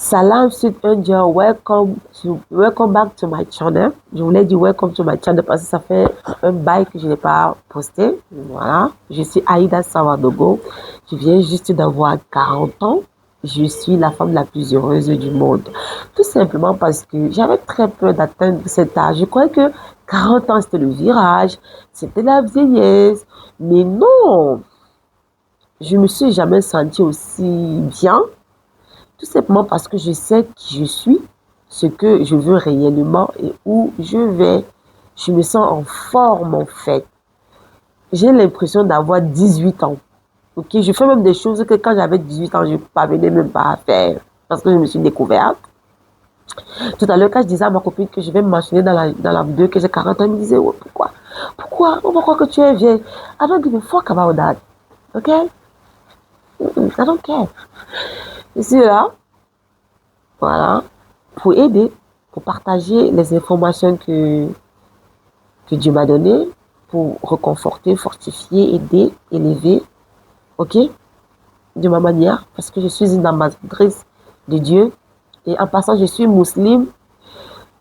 Salam Sud India, welcome back to my channel. Je voulais dire welcome to my channel parce que ça fait un bail que je n'ai pas posté. Voilà, je suis Aïda Sawadogo. Je viens juste d'avoir 40 ans. Je suis la femme la plus heureuse du monde. Tout simplement parce que j'avais très peur d'atteindre cet âge. Je croyais que 40 ans c'était le virage, c'était la vieillesse. Mais non, je me suis jamais sentie aussi bien. Tout simplement parce que je sais qui je suis, ce que je veux réellement et où je vais. Je me sens en forme en fait. J'ai l'impression d'avoir 18 ans. Ok, je fais même des choses que quand j'avais 18 ans, je ne parvenais même pas à faire. Parce que je me suis découverte. Tout à l'heure, quand je disais à ma copine que je vais me mentionner dans la vidéo que j'ai 40 ans, elle me disait, oh, pourquoi? Pourquoi? On va croire que tu es vieille. I don't give a fuck about that. Ok? I don't care. Je suis là. Voilà. Pour aider, pour partager les informations que Dieu m'a données, pour reconforter, fortifier, aider, élever, ok, de ma manière, parce que je suis une ambassadrice de Dieu. Et en passant, je suis musulmane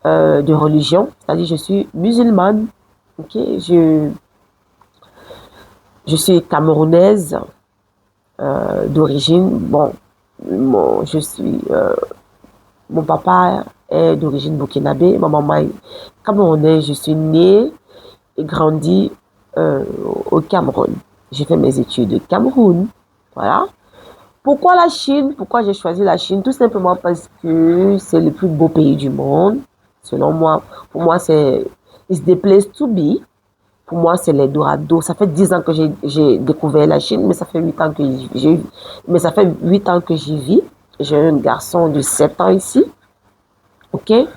de religion, c'est-à-dire je suis musulmane, ok, je suis camerounaise d'origine, bon, mon papa est d'origine burkinabé, ma maman est camerounaise, je suis née et grandi au Cameroun. J'ai fait mes études au Cameroun, voilà. Pourquoi la Chine? Pourquoi j'ai choisi la Chine? Tout simplement parce que c'est le plus beau pays du monde. Selon moi, pour moi, c'est it's the place to be. Pour moi, c'est l'Eldorado. Ça fait 10 ans que j'ai découvert la Chine, mais ça fait 8 ans que j'y vis. J'ai un garçon de 7 ans ici. Ok? Et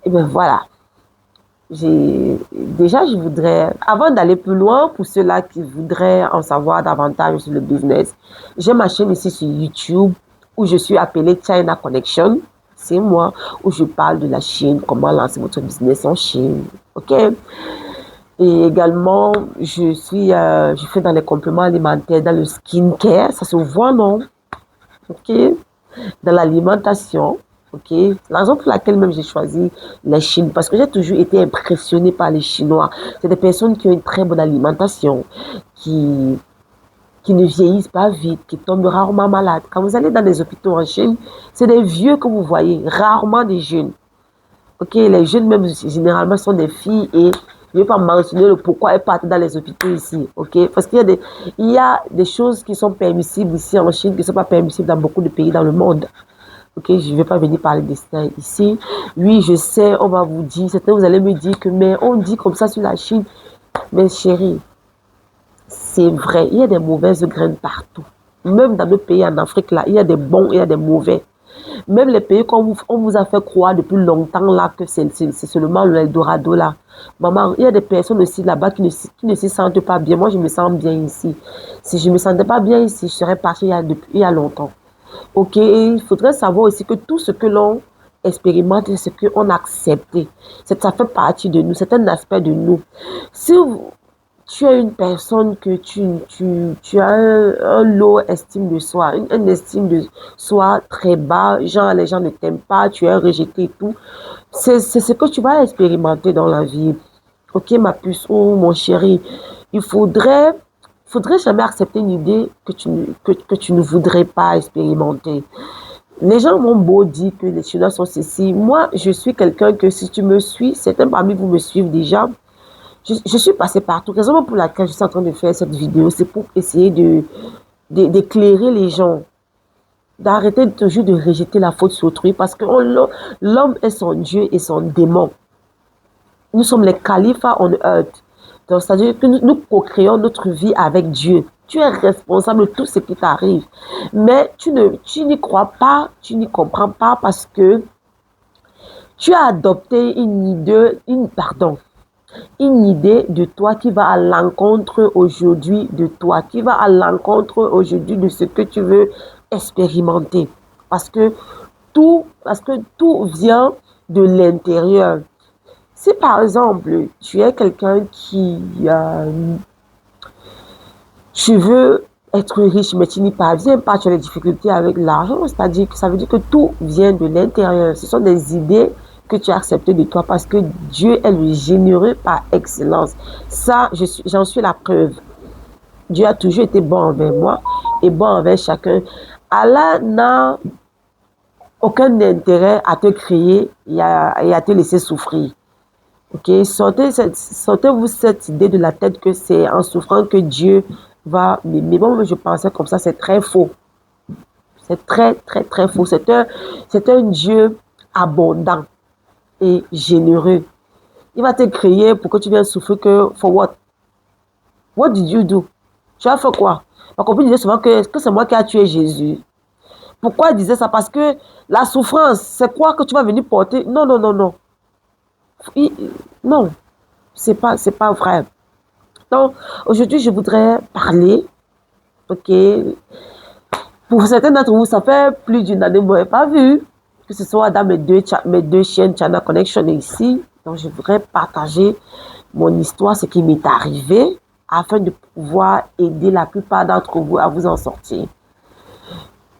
bien voilà. Je voudrais, avant d'aller plus loin, pour ceux-là qui voudraient en savoir davantage sur le business, j'ai ma chaîne ici sur YouTube où je suis appelée China Connection. C'est moi, où je parle de la Chine, comment lancer votre business en Chine. Ok? Et également, je fais dans les compléments alimentaires, dans le skincare, ça se voit, non? Ok? Dans l'alimentation. Ok, la raison pour laquelle même j'ai choisi la Chine, parce que j'ai toujours été impressionnée par les Chinois. C'est des personnes qui ont une très bonne alimentation, qui ne vieillissent pas vite, qui tombent rarement malades. Quand vous allez dans les hôpitaux en Chine, c'est des vieux que vous voyez, rarement des jeunes. Ok, les jeunes même généralement sont des filles et je ne vais pas mentionner le pourquoi elles partent dans les hôpitaux ici. Ok, parce qu'il y a des choses qui sont permissibles ici en Chine qui ne sont pas permissibles dans beaucoup de pays dans le monde. Ok, je ne vais pas venir parler de ça ici. Oui, je sais, on va vous dire, certains vous allez me dire que, mais on dit comme ça sur la Chine. Mais chérie, c'est vrai, il y a des mauvaises graines partout. Même dans nos pays en Afrique, là, il y a des bons, il y a des mauvais. Même les pays qu'on vous a fait croire depuis longtemps là que c'est seulement l'Eldorado là. Maman, il y a des personnes aussi là-bas qui ne se sentent pas bien. Moi, je me sens bien ici. Si je ne me sentais pas bien ici, je serais partie il y a longtemps. Ok, il faudrait savoir aussi que tout ce que l'on expérimente, c'est ce qu'on a accepté. Ça fait partie de nous, c'est un aspect de nous. Si tu es une personne que tu as un low estime de soi, une estime de soi très bas, genre les gens ne t'aiment pas, tu es rejeté et tout, c'est ce que tu vas expérimenter dans la vie. Ok, ma puce ou mon chéri, il faudrait jamais accepter une idée que tu ne voudrais pas expérimenter. Les gens m'ont beau dire que les Chinois sont ceci. Moi, je suis quelqu'un que si tu me suis, certains parmi vous me suivent déjà. Je suis passée partout. La raison pour laquelle je suis en train de faire cette vidéo, c'est pour essayer d'éclairer les gens. D'arrêter toujours de rejeter la faute sur autrui parce que l'homme est son Dieu et son démon. Nous sommes les califas on earth. Donc, c'est-à-dire que nous co-créons notre vie avec Dieu. Tu es responsable de tout ce qui t'arrive. Mais tu n'y crois pas, tu n'y comprends pas parce que tu as adopté une idée de toi qui va à l'encontre aujourd'hui de toi, qui va à l'encontre aujourd'hui de ce que tu veux expérimenter. Parce que tout vient de l'intérieur. Si par exemple, tu es quelqu'un qui tu veux être riche, mais tu n'y parviens pas, tu as des difficultés avec l'argent, c'est-à-dire que ça veut dire que tout vient de l'intérieur. Ce sont des idées que tu as acceptées de toi parce que Dieu est le généreux par excellence. Ça, j'en suis la preuve. Dieu a toujours été bon envers moi et bon envers chacun. Allah n'a aucun intérêt à te créer et à te laisser souffrir. Ok, sortez-vous cette idée de la tête que c'est en souffrant que Dieu va m'aimer. Bon, je pensais comme ça, c'est très faux. C'est très, très, très faux. C'est un Dieu abondant et généreux. Il va te créer pour que tu viennes souffrir que, for what? What did you do? Tu as fait quoi? Ma copine disait souvent que c'est moi qui a tué Jésus. Pourquoi elle disait ça? Parce que la souffrance, c'est quoi que tu vas venir porter? Non, non, non, non. Non, c'est pas vrai. Donc, aujourd'hui, je voudrais parler, ok? Pour certains d'entre vous, ça fait plus d'une année que vous m'avez pas vu, que ce soit dans mes deux chaînes China Connection ici. Donc, je voudrais partager mon histoire, ce qui m'est arrivé, afin de pouvoir aider la plupart d'entre vous à vous en sortir.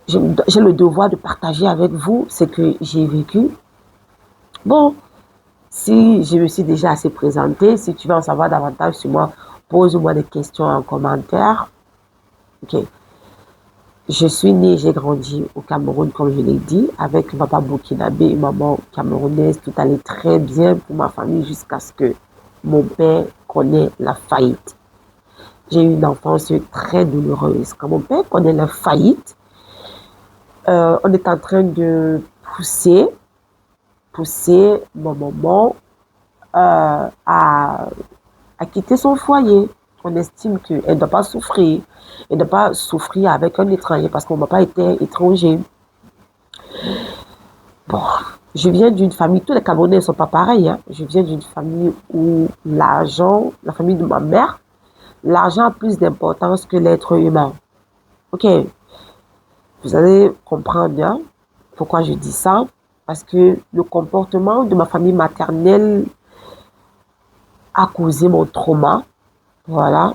J'ai le devoir de partager avec vous ce que j'ai vécu. Bon, si je me suis déjà assez présentée, si tu veux en savoir davantage sur moi, pose-moi des questions en commentaire. Ok. Je suis née, j'ai grandi au Cameroun, comme je l'ai dit, avec un papa burkinabé et maman camerounaise. Tout allait très bien pour ma famille jusqu'à ce que mon père connaisse la faillite. J'ai eu une enfance très douloureuse. Quand mon père connaît la faillite, on est en train de pousser mon maman à quitter son foyer. On estime qu'elle ne doit pas souffrir. Elle ne doit pas souffrir avec un étranger parce qu'on n'a pas été étranger. Bon, je viens d'une famille, tous les Camerounais ne sont pas pareils. Hein. Je viens d'une famille où l'argent, la famille de ma mère, l'argent a plus d'importance que l'être humain. Ok, vous allez comprendre hein, pourquoi je dis ça. Parce que le comportement de ma famille maternelle a causé mon trauma. Voilà.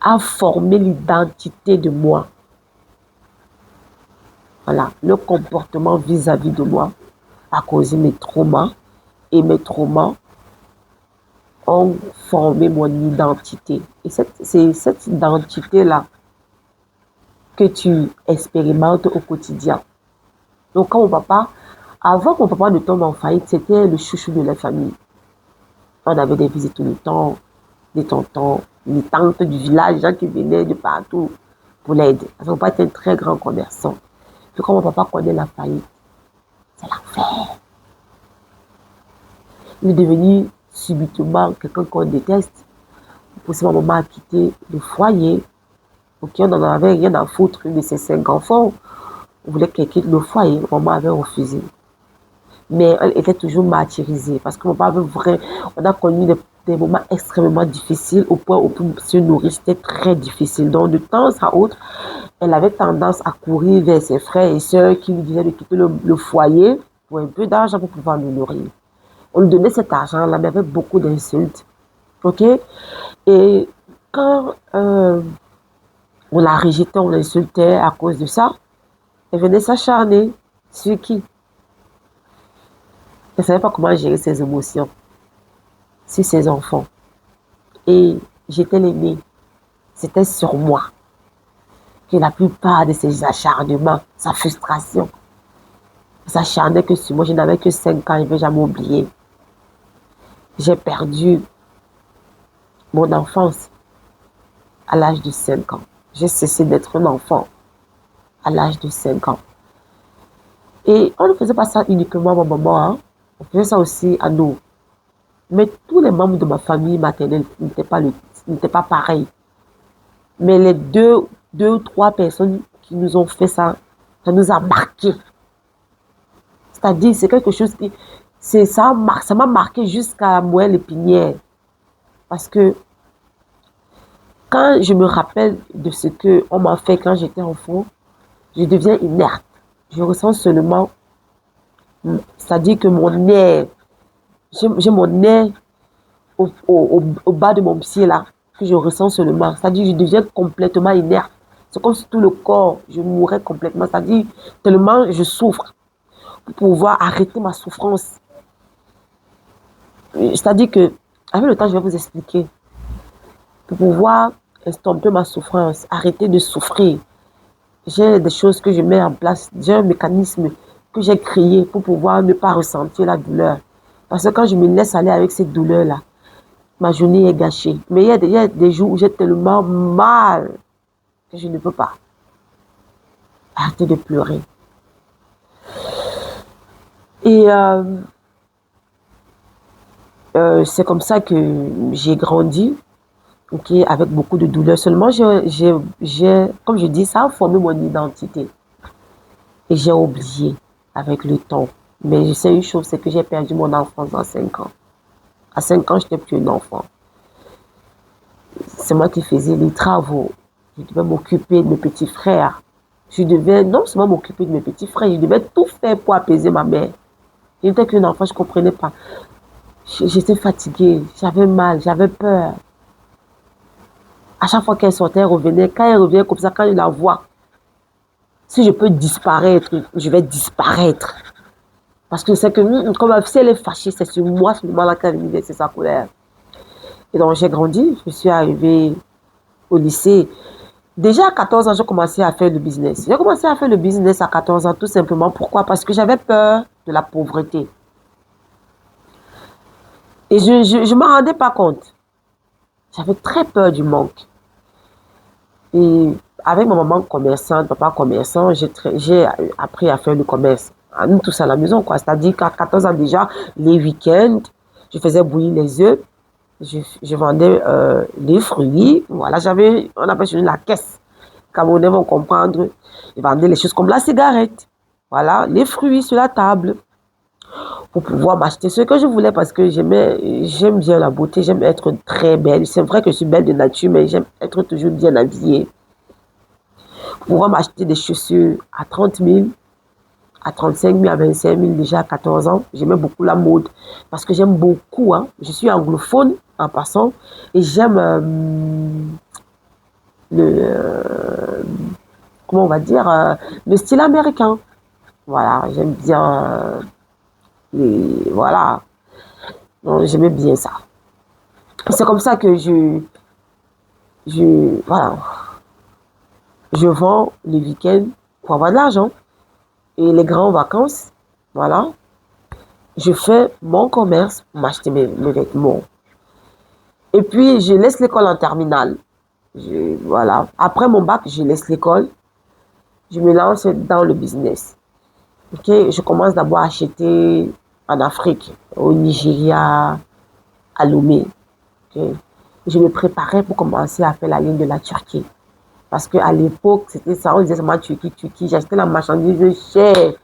A formé l'identité de moi. Voilà. Le comportement vis-à-vis de moi a causé mes traumas. Et mes traumas ont formé mon identité. Et c'est cette identité-là que tu expérimentes au quotidien. Donc, quand mon papa, avant que mon papa ne tombe en faillite, c'était le chouchou de la famille. On avait des visites tout le temps, des tontons, les tantes du village, des gens qui venaient de partout pour l'aide. Parce que mon papa était un très grand commerçant. Puis quand mon papa connaît la faillite, c'est l'enfer. Il est devenu subitement quelqu'un qu'on déteste. Il poussait ma maman à quitter le foyer. Donc on n'en avait rien à foutre de ses 5 enfants. On voulait qu'elle quitte le foyer. Maman avait refusé. Mais elle était toujours martyrisée parce que mon papa avait vraiment, on a connu des moments extrêmement difficiles au point où se nourrir c'était très difficile. Donc de temps à autre, elle avait tendance à courir vers ses frères et sœurs qui lui disaient de quitter le foyer pour un peu d'argent pour pouvoir nous nourrir. On lui donnait cet argent-là, mais avec beaucoup d'insultes. Ok? Et quand on la rejetait, on l'insultait à cause de ça, elle venait s'acharner sur qui? Elle ne savait pas comment gérer ses émotions sur ses enfants. Et j'étais l'aînée. C'était sur moi que la plupart de ses acharnements, sa frustration, s'acharnait que sur moi. Je n'avais que 5 ans, je ne vais jamais oublier. J'ai perdu mon enfance à l'âge de 5 ans. J'ai cessé d'être un enfant à l'âge de 5 ans. Et on ne faisait pas ça uniquement à ma maman, hein. On faisait ça aussi à nous. Mais tous les membres de ma famille maternelle n'étaient pas pareils. Mais les deux ou trois personnes qui nous ont fait ça, ça nous a marqué. C'est-à-dire, c'est quelque chose qui, ça m'a marqué jusqu'à la moelle épinière. Parce que quand je me rappelle de ce qu'on m'a fait quand j'étais enfant, je deviens inerte. Je ressens seulement, c'est-à-dire que mon nez, j'ai mon nez au bas de mon pied là. que je ressens seulement. C'est-à-dire que je deviens complètement inerte. C'est comme si tout le corps, je mourrais complètement. C'est-à-dire tellement je souffre pour pouvoir arrêter ma souffrance. C'est-à-dire que, avec le temps, je vais vous expliquer. Pour pouvoir estomper ma souffrance, arrêter de souffrir, j'ai des choses que je mets en place. J'ai un mécanisme que j'ai créé pour pouvoir ne pas ressentir la douleur. Parce que quand je me laisse aller avec cette douleur-là, ma journée est gâchée. Mais il y a des jours où j'ai tellement mal que je ne peux pas arrêter de pleurer. Et c'est comme ça que j'ai grandi, ok, avec beaucoup de douleur. Seulement, comme je dis, ça a formé mon identité. Et j'ai oublié avec le temps. Mais je sais une chose, c'est que j'ai perdu mon enfance à 5 ans. À 5 ans, je n'étais plus un enfant. C'est moi qui faisais les travaux. Je devais m'occuper de mes petits frères. Je devais non seulement m'occuper de mes petits frères, je devais tout faire pour apaiser ma mère. Je n'étais qu'un enfant, je ne comprenais pas. J'étais fatiguée, j'avais mal, j'avais peur. À chaque fois qu'elle sortait, elle revenait. Quand elle revient comme ça, quand je la vois, si je peux disparaître, je vais disparaître. Parce que c'est que, comme si elle est fâchée, c'est sur moi seulement qu'elle vivait, c'est sa colère. Et donc j'ai grandi, je suis arrivée au lycée. Déjà à 14 ans, j'ai commencé à faire le business. J'ai commencé à faire le business à 14 ans, tout simplement. Pourquoi? Parce que j'avais peur de la pauvreté. Et je ne m'en rendais pas compte. J'avais très peur du manque. Et avec ma maman commerçante, papa commerçant, j'ai appris à faire le commerce. Nous tous à la maison, quoi. C'est-à-dire qu'à 14 ans déjà, les week-ends, je faisais bouillir les œufs. Je vendais les fruits. Voilà, on appelle ça la caisse. Camerounais vont comprendre. Je vendais les choses comme la cigarette. Voilà, les fruits sur la table. Pour pouvoir m'acheter ce que je voulais parce que j'aime bien la beauté, j'aime être très belle. C'est vrai que je suis belle de nature, mais j'aime être toujours bien habillée. Pour pouvoir m'acheter des chaussures à 30 000, à 35 000, à 25 000 déjà à 14 ans. J'aimais beaucoup la mode parce que j'aime beaucoup. Hein. Je suis anglophone en passant et j'aime comment on va dire, le style américain. Voilà, j'aime bien. Et voilà, j'aimais bien ça. C'est comme ça que voilà, je vends les week-ends pour avoir de l'argent. Et les grandes vacances, voilà, je fais mon commerce pour m'acheter mes vêtements. Et puis, je laisse l'école en terminale. Voilà, après mon bac, je laisse l'école. Je me lance dans le business. Ok, je commence d'abord à acheter en Afrique, au Nigeria, à Lomé. Okay. Je me préparais pour commencer à faire la ligne de la Turquie. Parce qu'à l'époque, c'était ça, on disait seulement Turquie. J'achetais la marchandise chère.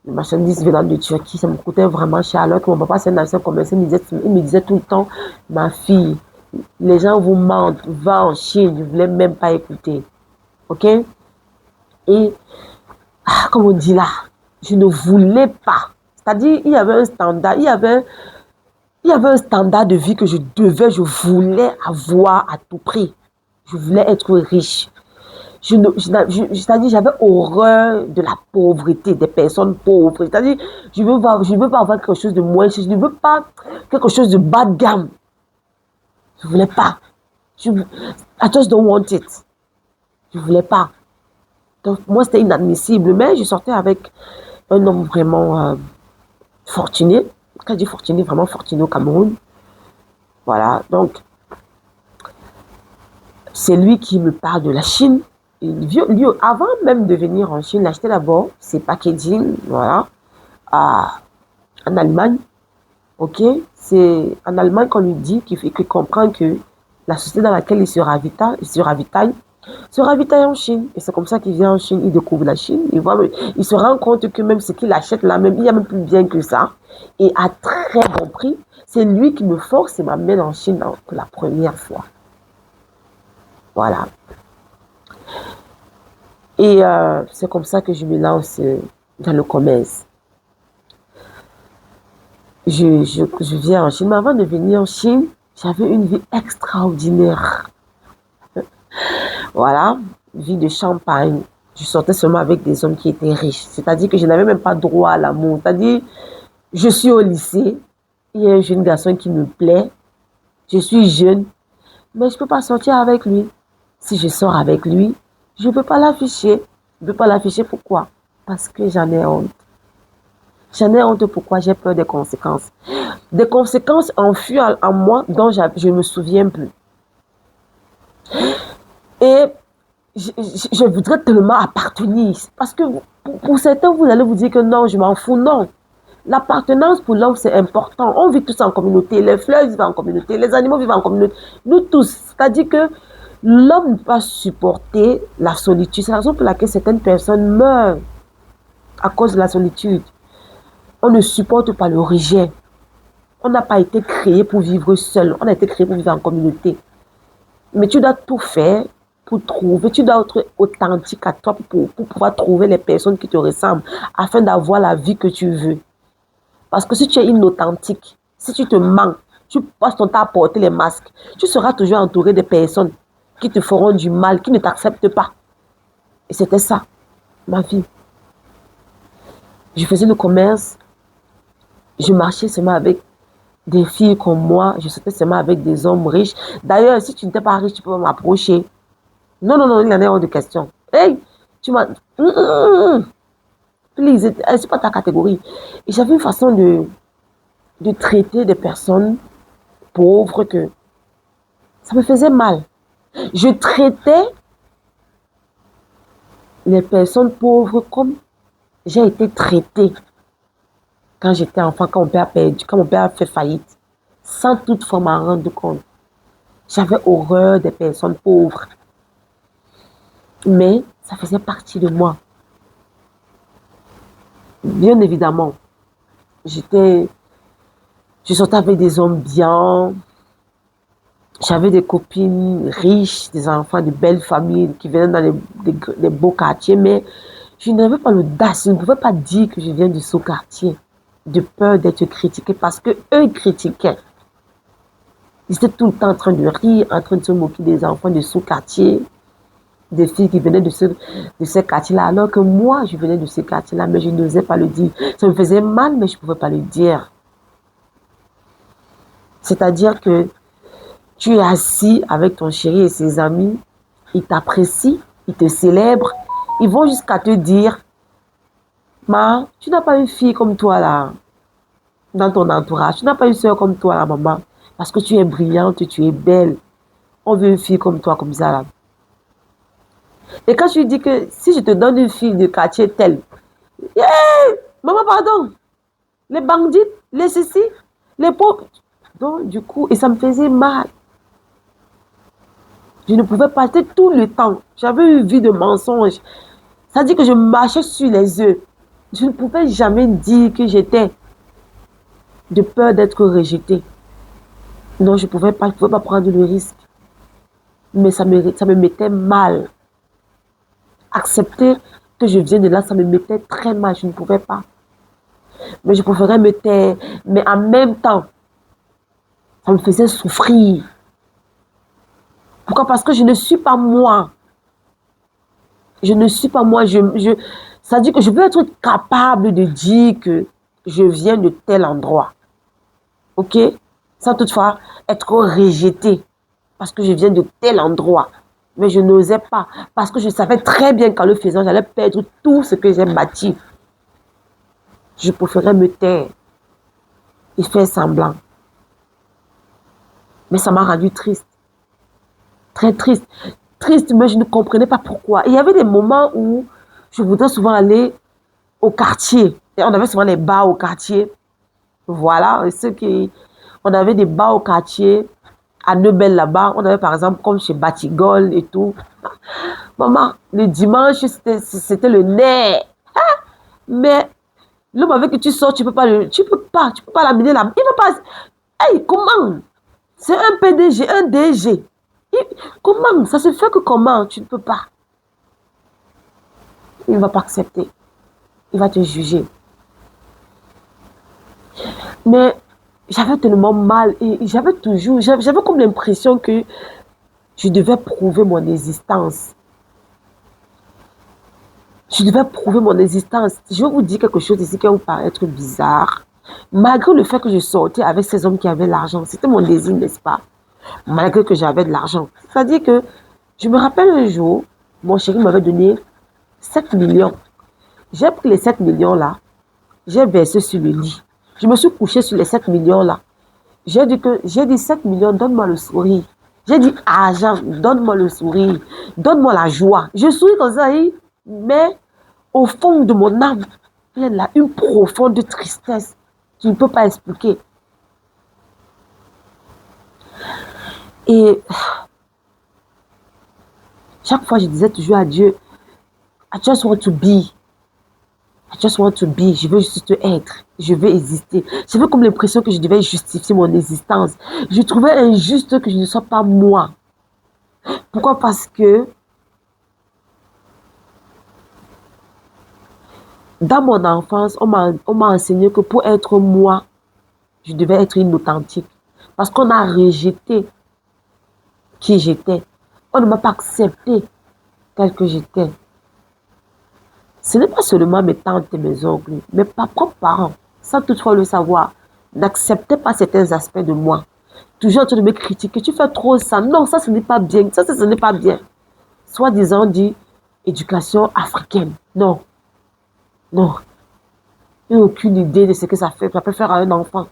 Les marchandises venant de Turquie, ça me coûtait vraiment cher. Alors que mon papa, c'est un ancien commerçant, il me disait tout le temps, ma fille, les gens vous mentent, va en Chine, je ne voulais même pas écouter. Ok? Et, comme on dit là, je ne voulais pas. C'est-à-dire, il y avait un standard, il y avait un standard de vie que je voulais avoir à tout prix. Je voulais être riche. C'est-à-dire, j'avais horreur de la pauvreté, des personnes pauvres. C'est-à-dire, je veux pas avoir quelque chose de moins cher. Je ne veux pas quelque chose de bas de gamme. Je ne voulais pas. I just don't want it. Je ne voulais pas. Donc, moi, c'était inadmissible. Mais je sortais avec un homme vraiment fortuné. Quand je dis fortuné, vraiment fortuné au Cameroun. Voilà. Donc, c'est lui qui me parle de la Chine. Lui, avant même de venir en Chine, il achetait d'abord ses packaging, voilà, en Allemagne. Ok, c'est en Allemagne qu'on lui dit qu'il comprend que la société dans laquelle il se ravitaille en Chine. Et c'est comme ça qu'il vient en Chine, il découvre la Chine, il se rend compte que même ce qu'il achète là, même, il y a même plus bien que ça. Et à très bon prix, c'est lui qui me force et m'amène en Chine pour la première fois. Voilà. Et c'est comme ça que je me lance dans le commerce. Je viens en Chine, mais avant de venir en Chine, J'avais une vie extraordinaire. Voilà, vie de champagne. Je sortais seulement avec des hommes qui étaient riches. C'est-à-dire que je n'avais même pas droit à l'amour. C'est-à-dire, je suis au lycée, il y a un jeune garçon qui me plaît, je suis jeune, mais je ne peux pas sortir avec lui. Si je sors avec lui, je ne peux pas l'afficher. Je ne peux pas l'afficher pourquoi? Parce que j'en ai honte. J'en ai honte pourquoi? J'ai peur des conséquences. Des conséquences enfuient en moi dont je ne me souviens plus. Et je voudrais tellement appartenir. Parce que pour certains, vous allez vous dire que non, je m'en fous. Non. L'appartenance pour l'homme, c'est important. On vit tous en communauté. Les fleurs vivent en communauté. Les animaux vivent en communauté. Nous tous. C'est-à-dire que l'homme ne peut pas supporter la solitude. C'est la raison pour laquelle certaines personnes meurent à cause de la solitude. On ne supporte pas le rejet. On n'a pas été créé pour vivre seul. On a été créé pour vivre en communauté. Mais tu dois tout faire pour trouver. Tu dois être authentique à toi pour pouvoir trouver les personnes qui te ressemblent afin d'avoir la vie que tu veux. Parce que si tu es inauthentique, si tu te mens, tu passes ton temps à porter les masques, tu seras toujours entouré de personnes qui te feront du mal, qui ne t'acceptent pas. Et c'était ça, ma vie. Je faisais le commerce, je marchais seulement avec des filles comme moi, je sortais seulement avec des hommes riches. D'ailleurs, si tu n'étais pas riche, tu peux m'approcher. Non, non, non, il n'y en a hors de question. Hey, tu m'as... Please, c'est pas ta catégorie. Et j'avais une façon de traiter des personnes pauvres que ça me faisait mal. Je traitais les personnes pauvres comme j'ai été traitée quand j'étais enfant, quand mon père a perdu, quand mon père a fait faillite, sans toutefois m'en rendre compte. J'avais horreur des personnes pauvres. Mais ça faisait partie de moi. Bien évidemment, je sortais avec des hommes bien. J'avais des copines riches, des enfants de belles familles qui venaient dans des beaux quartiers, mais je n'avais pas l'audace, je ne pouvais pas dire que je viens de ce quartier, de peur d'être critiquée parce que eux ils critiquaient. Ils étaient tout le temps en train de rire, en train de se moquer des enfants de ce quartier, des filles qui venaient de ce quartier-là, alors que moi, je venais de ce quartier-là, mais je n'osais pas le dire. Ça me faisait mal, mais je ne pouvais pas le dire. C'est-à-dire que tu es assis avec ton chéri et ses amis, ils t'apprécient, ils te célèbrent, ils vont jusqu'à te dire, Ma, tu n'as pas une fille comme toi là, dans ton entourage, tu n'as pas une soeur comme toi là, maman, parce que tu es brillante, tu es belle, on veut une fille comme toi, comme ça là. Et quand tu dis que si je te donne une fille de quartier tel, yeah, maman pardon, les bandits, les ceci, les pauvres, donc du coup, et ça me faisait mal. Je ne pouvais pas être tout le temps. J'avais une vie de mensonge. Ça dit que je marchais sur les œufs. Je ne pouvais jamais dire que j'étais de peur d'être rejetée. Non, je ne pouvais pas prendre le risque. Mais ça me mettait mal. Accepter que je viens de là, ça me mettait très mal. Je ne pouvais pas. Mais je préférais me taire. Mais en même temps, ça me faisait souffrir. Pourquoi? Parce que je ne suis pas moi. Je ne suis pas moi. Ça dit que je veux être capable de dire que je viens de tel endroit. Ok? Sans toutefois être rejeté. Parce que je viens de tel endroit. Mais je n'osais pas. Parce que je savais très bien qu'en le faisant, j'allais perdre tout ce que j'ai bâti. Je préférais me taire et faire semblant. Mais ça m'a rendu triste. Très triste. Triste, mais je ne comprenais pas pourquoi. Et il y avait des moments où je voudrais souvent aller au quartier. Et on avait souvent les bars au quartier. Voilà, on avait des bars au quartier, à Neubel là-bas. On avait par exemple comme chez Batigol et tout. Maman, le dimanche, c'était le nerf. Mais l'homme avec que tu sors, tu peux pas l'amener là. Il ne pas. Hey, comment? C'est un PDG, un DG. Comment? Ça se fait que comment? Tu ne peux pas. Il ne va pas accepter. Il va te juger. Mais J'avais tellement mal et j'avais comme l'impression que je devais prouver mon existence. Je devais prouver mon existence. Je vais vous dire quelque chose ici qui va vous paraître bizarre. Malgré le fait que je sortais avec ces hommes qui avaient l'argent, c'était mon désir, n'est-ce pas? Malgré que j'avais de l'argent. C'est-à-dire que je me rappelle un jour, mon chéri m'avait donné 7 millions. J'ai pris les 7 millions là, j'ai versé sur le lit. Je me suis couché sur les 7 millions là. J'ai dit 7 millions, donne-moi le sourire. J'ai dit argent, donne-moi le sourire. Donne-moi la joie. Je souris comme ça, mais au fond de mon âme, il y a là une profonde tristesse. Je ne peux pas expliquer. Et chaque fois, je disais toujours à Dieu, I just want to be. I just want to be. Je veux juste être. Je veux exister. J'avais comme l'impression que je devais justifier mon existence. Je trouvais injuste que je ne sois pas moi. Pourquoi? Parce que dans mon enfance, on m'a enseigné que pour être moi, je devais être inauthentique. Parce qu'on a rejeté qui j'étais. On ne m'a pas accepté tel que j'étais. Ce n'est pas seulement mes tantes et mes oncles, mes propres parents, sans toutefois le savoir, n'acceptaient pas certains aspects de moi. Toujours en train de me critiquer, tu fais trop ça. Non, ça ce n'est pas bien. Ça ce n'est pas bien. Soi-disant dit éducation africaine. Non. Non. Il n'y a aucune idée de ce que ça peut faire à un enfant.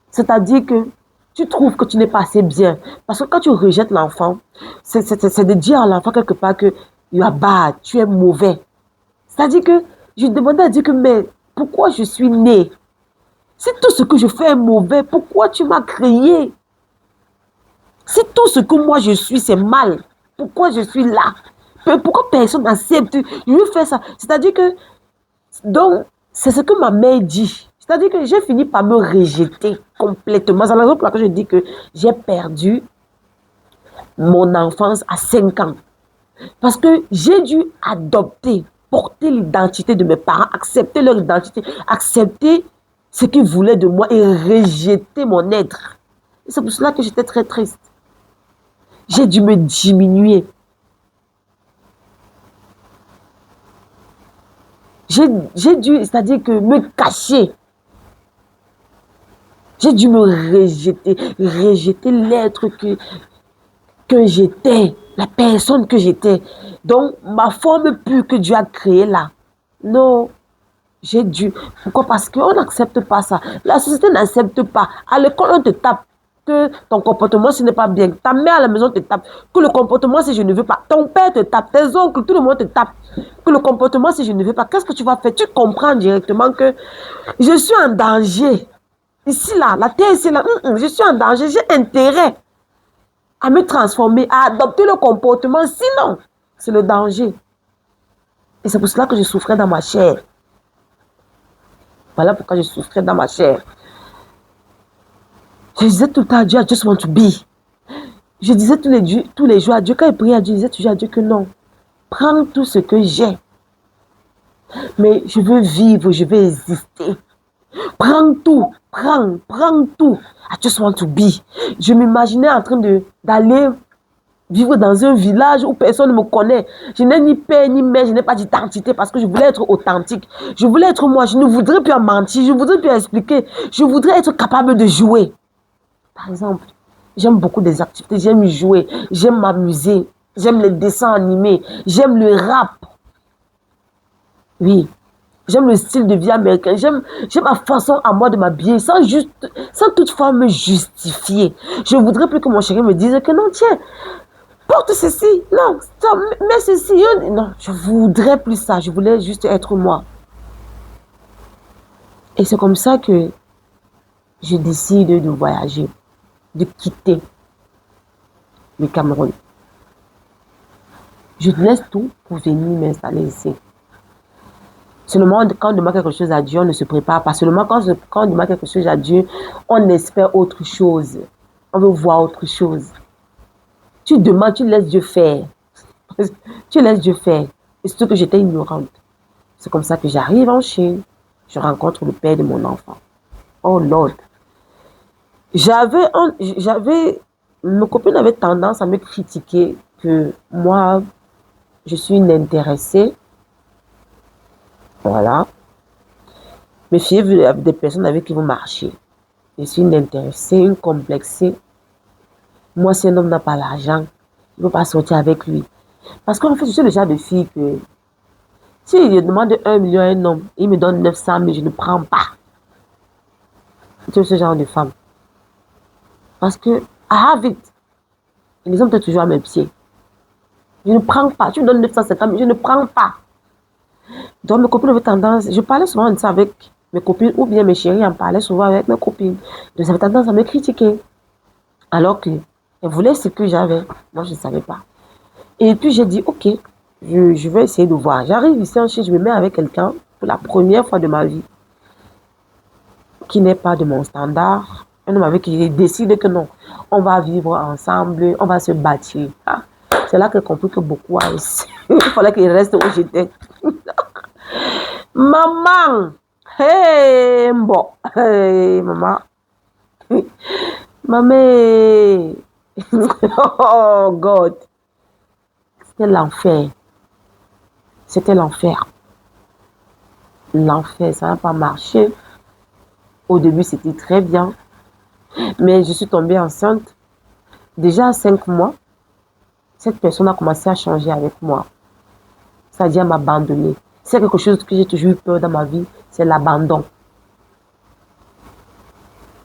C'est-à-dire que tu trouves que tu n'es pas assez bien. Parce que quand tu rejettes l'enfant, c'est de dire à l'enfant quelque part que you are bad, tu es mauvais. C'est-à-dire que je demandais à Dieu que, mais pourquoi je suis née? Si tout ce que je fais est mauvais, pourquoi tu m'as créé? Si tout ce que moi je suis, c'est mal, pourquoi je suis là? Pourquoi personne n'accepte? Je veux faire ça. C'est-à-dire que, donc, c'est ce que ma mère dit. C'est-à-dire que j'ai fini par me rejeter complètement. C'est la raison pour laquelle je dis que j'ai perdu mon enfance à 5 ans. Parce que j'ai dû adopter, porter l'identité de mes parents, accepter leur identité, accepter ce qu'ils voulaient de moi et rejeter mon être. C'est pour cela que j'étais très triste. J'ai dû me diminuer. J'ai dû, c'est-à-dire que me cacher. J'ai dû me rejeter l'être que j'étais, la personne que j'étais. Donc, ma forme pure que Dieu a créée là. Non, j'ai dû. Pourquoi? Parce qu'on n'accepte pas ça. La société n'accepte pas. À l'école, on te tape. Que ton comportement, ce n'est pas bien. Ta mère à la maison te tape. Que le comportement, si je ne veux pas. Ton père te tape. Tes oncles, tout le monde te tape. Que le comportement, si je ne veux pas. Qu'est-ce que tu vas faire? Tu comprends directement que je suis en danger. Ici, là, la terre, ici, là, je suis en danger. J'ai intérêt à me transformer, à adopter le comportement. Sinon, c'est le danger. Et c'est pour cela que je souffrais dans ma chair. Voilà pourquoi je souffrais dans ma chair. Je disais tout le temps à Dieu, I just want to be. Je disais tous les jours à Dieu, quand il priait à Dieu, je disais toujours à Dieu que non. Prends tout ce que j'ai. Mais je veux vivre, je veux exister. Prends tout, prends tout. I just want to be. Je m'imaginais en train d'aller vivre dans un village où personne ne me connaît. Je n'ai ni père ni mère, je n'ai pas d'identité parce que je voulais être authentique. Je voulais être moi, je ne voudrais plus en mentir, je ne voudrais plus expliquer. Je voudrais être capable de jouer. Par exemple, j'aime beaucoup des activités, j'aime jouer, j'aime m'amuser, j'aime les dessins animés, j'aime le rap. Oui, j'aime le style de vie américain, j'aime ma façon à moi de m'habiller sans toutefois me justifier. Je ne voudrais plus que mon chéri me dise que non, tiens, porte ceci, non, stop, mets ceci. Non, je voudrais plus ça, je voulais juste être moi. Et c'est comme ça que je décide de voyager, de quitter le Cameroun. Je laisse tout pour venir m'installer ici. Seulement quand on demande quelque chose à Dieu, on ne se prépare pas. Seulement quand on demande quelque chose à Dieu, on espère autre chose. On veut voir autre chose. Tu demandes, tu laisses Dieu faire. Tu laisses Dieu faire. Et surtout que j'étais ignorante. C'est comme ça que j'arrive en Chine. Je rencontre le père de mon enfant. Oh Lord. Mes copines avaient tendance à me critiquer que moi, je suis une intéressée. Voilà. Méfiez-vous des personnes avec qui vous marchez. Je suis une intéressée, une complexée. Moi, si un homme n'a pas l'argent, il ne peut pas sortir avec lui. Parce qu'en fait, je suis le genre de fille que si il demande 1 million à un homme, il me donne 900 000, je ne prends pas. Je suis ce genre de femme. Parce que, I have it. Et les hommes étaient toujours à mes pieds. Je ne prends pas. Tu me donnes 950 000, je ne prends pas. Donc, mes copines avaient tendance, je parlais souvent de ça avec mes copines, ou bien mes chéris en parlaient souvent avec mes copines. Ils avaient tendance à me critiquer. Alors qu'elles voulaient ce que j'avais. Moi, je ne savais pas. Et puis, j'ai dit, ok, je vais essayer de voir. J'arrive ici en Chine, je me mets avec quelqu'un pour la première fois de ma vie qui n'est pas de mon standard. Un homme avec qui j'ai décidé que non, on va vivre ensemble, on va se bâtir. Ah, c'est là que j'ai compris que beaucoup a ici. Il fallait qu'il reste où j'étais. Maman! Hey, bon. Hey, maman. Maman. Oh, God. C'était l'enfer. C'était l'enfer. L'enfer, ça n'a pas marché. Au début, c'était très bien. Mais je suis tombée enceinte. Déjà à 5 mois, cette personne a commencé à changer avec moi. C'est-à-dire à m'abandonner. C'est quelque chose que j'ai toujours eu peur dans ma vie, c'est l'abandon.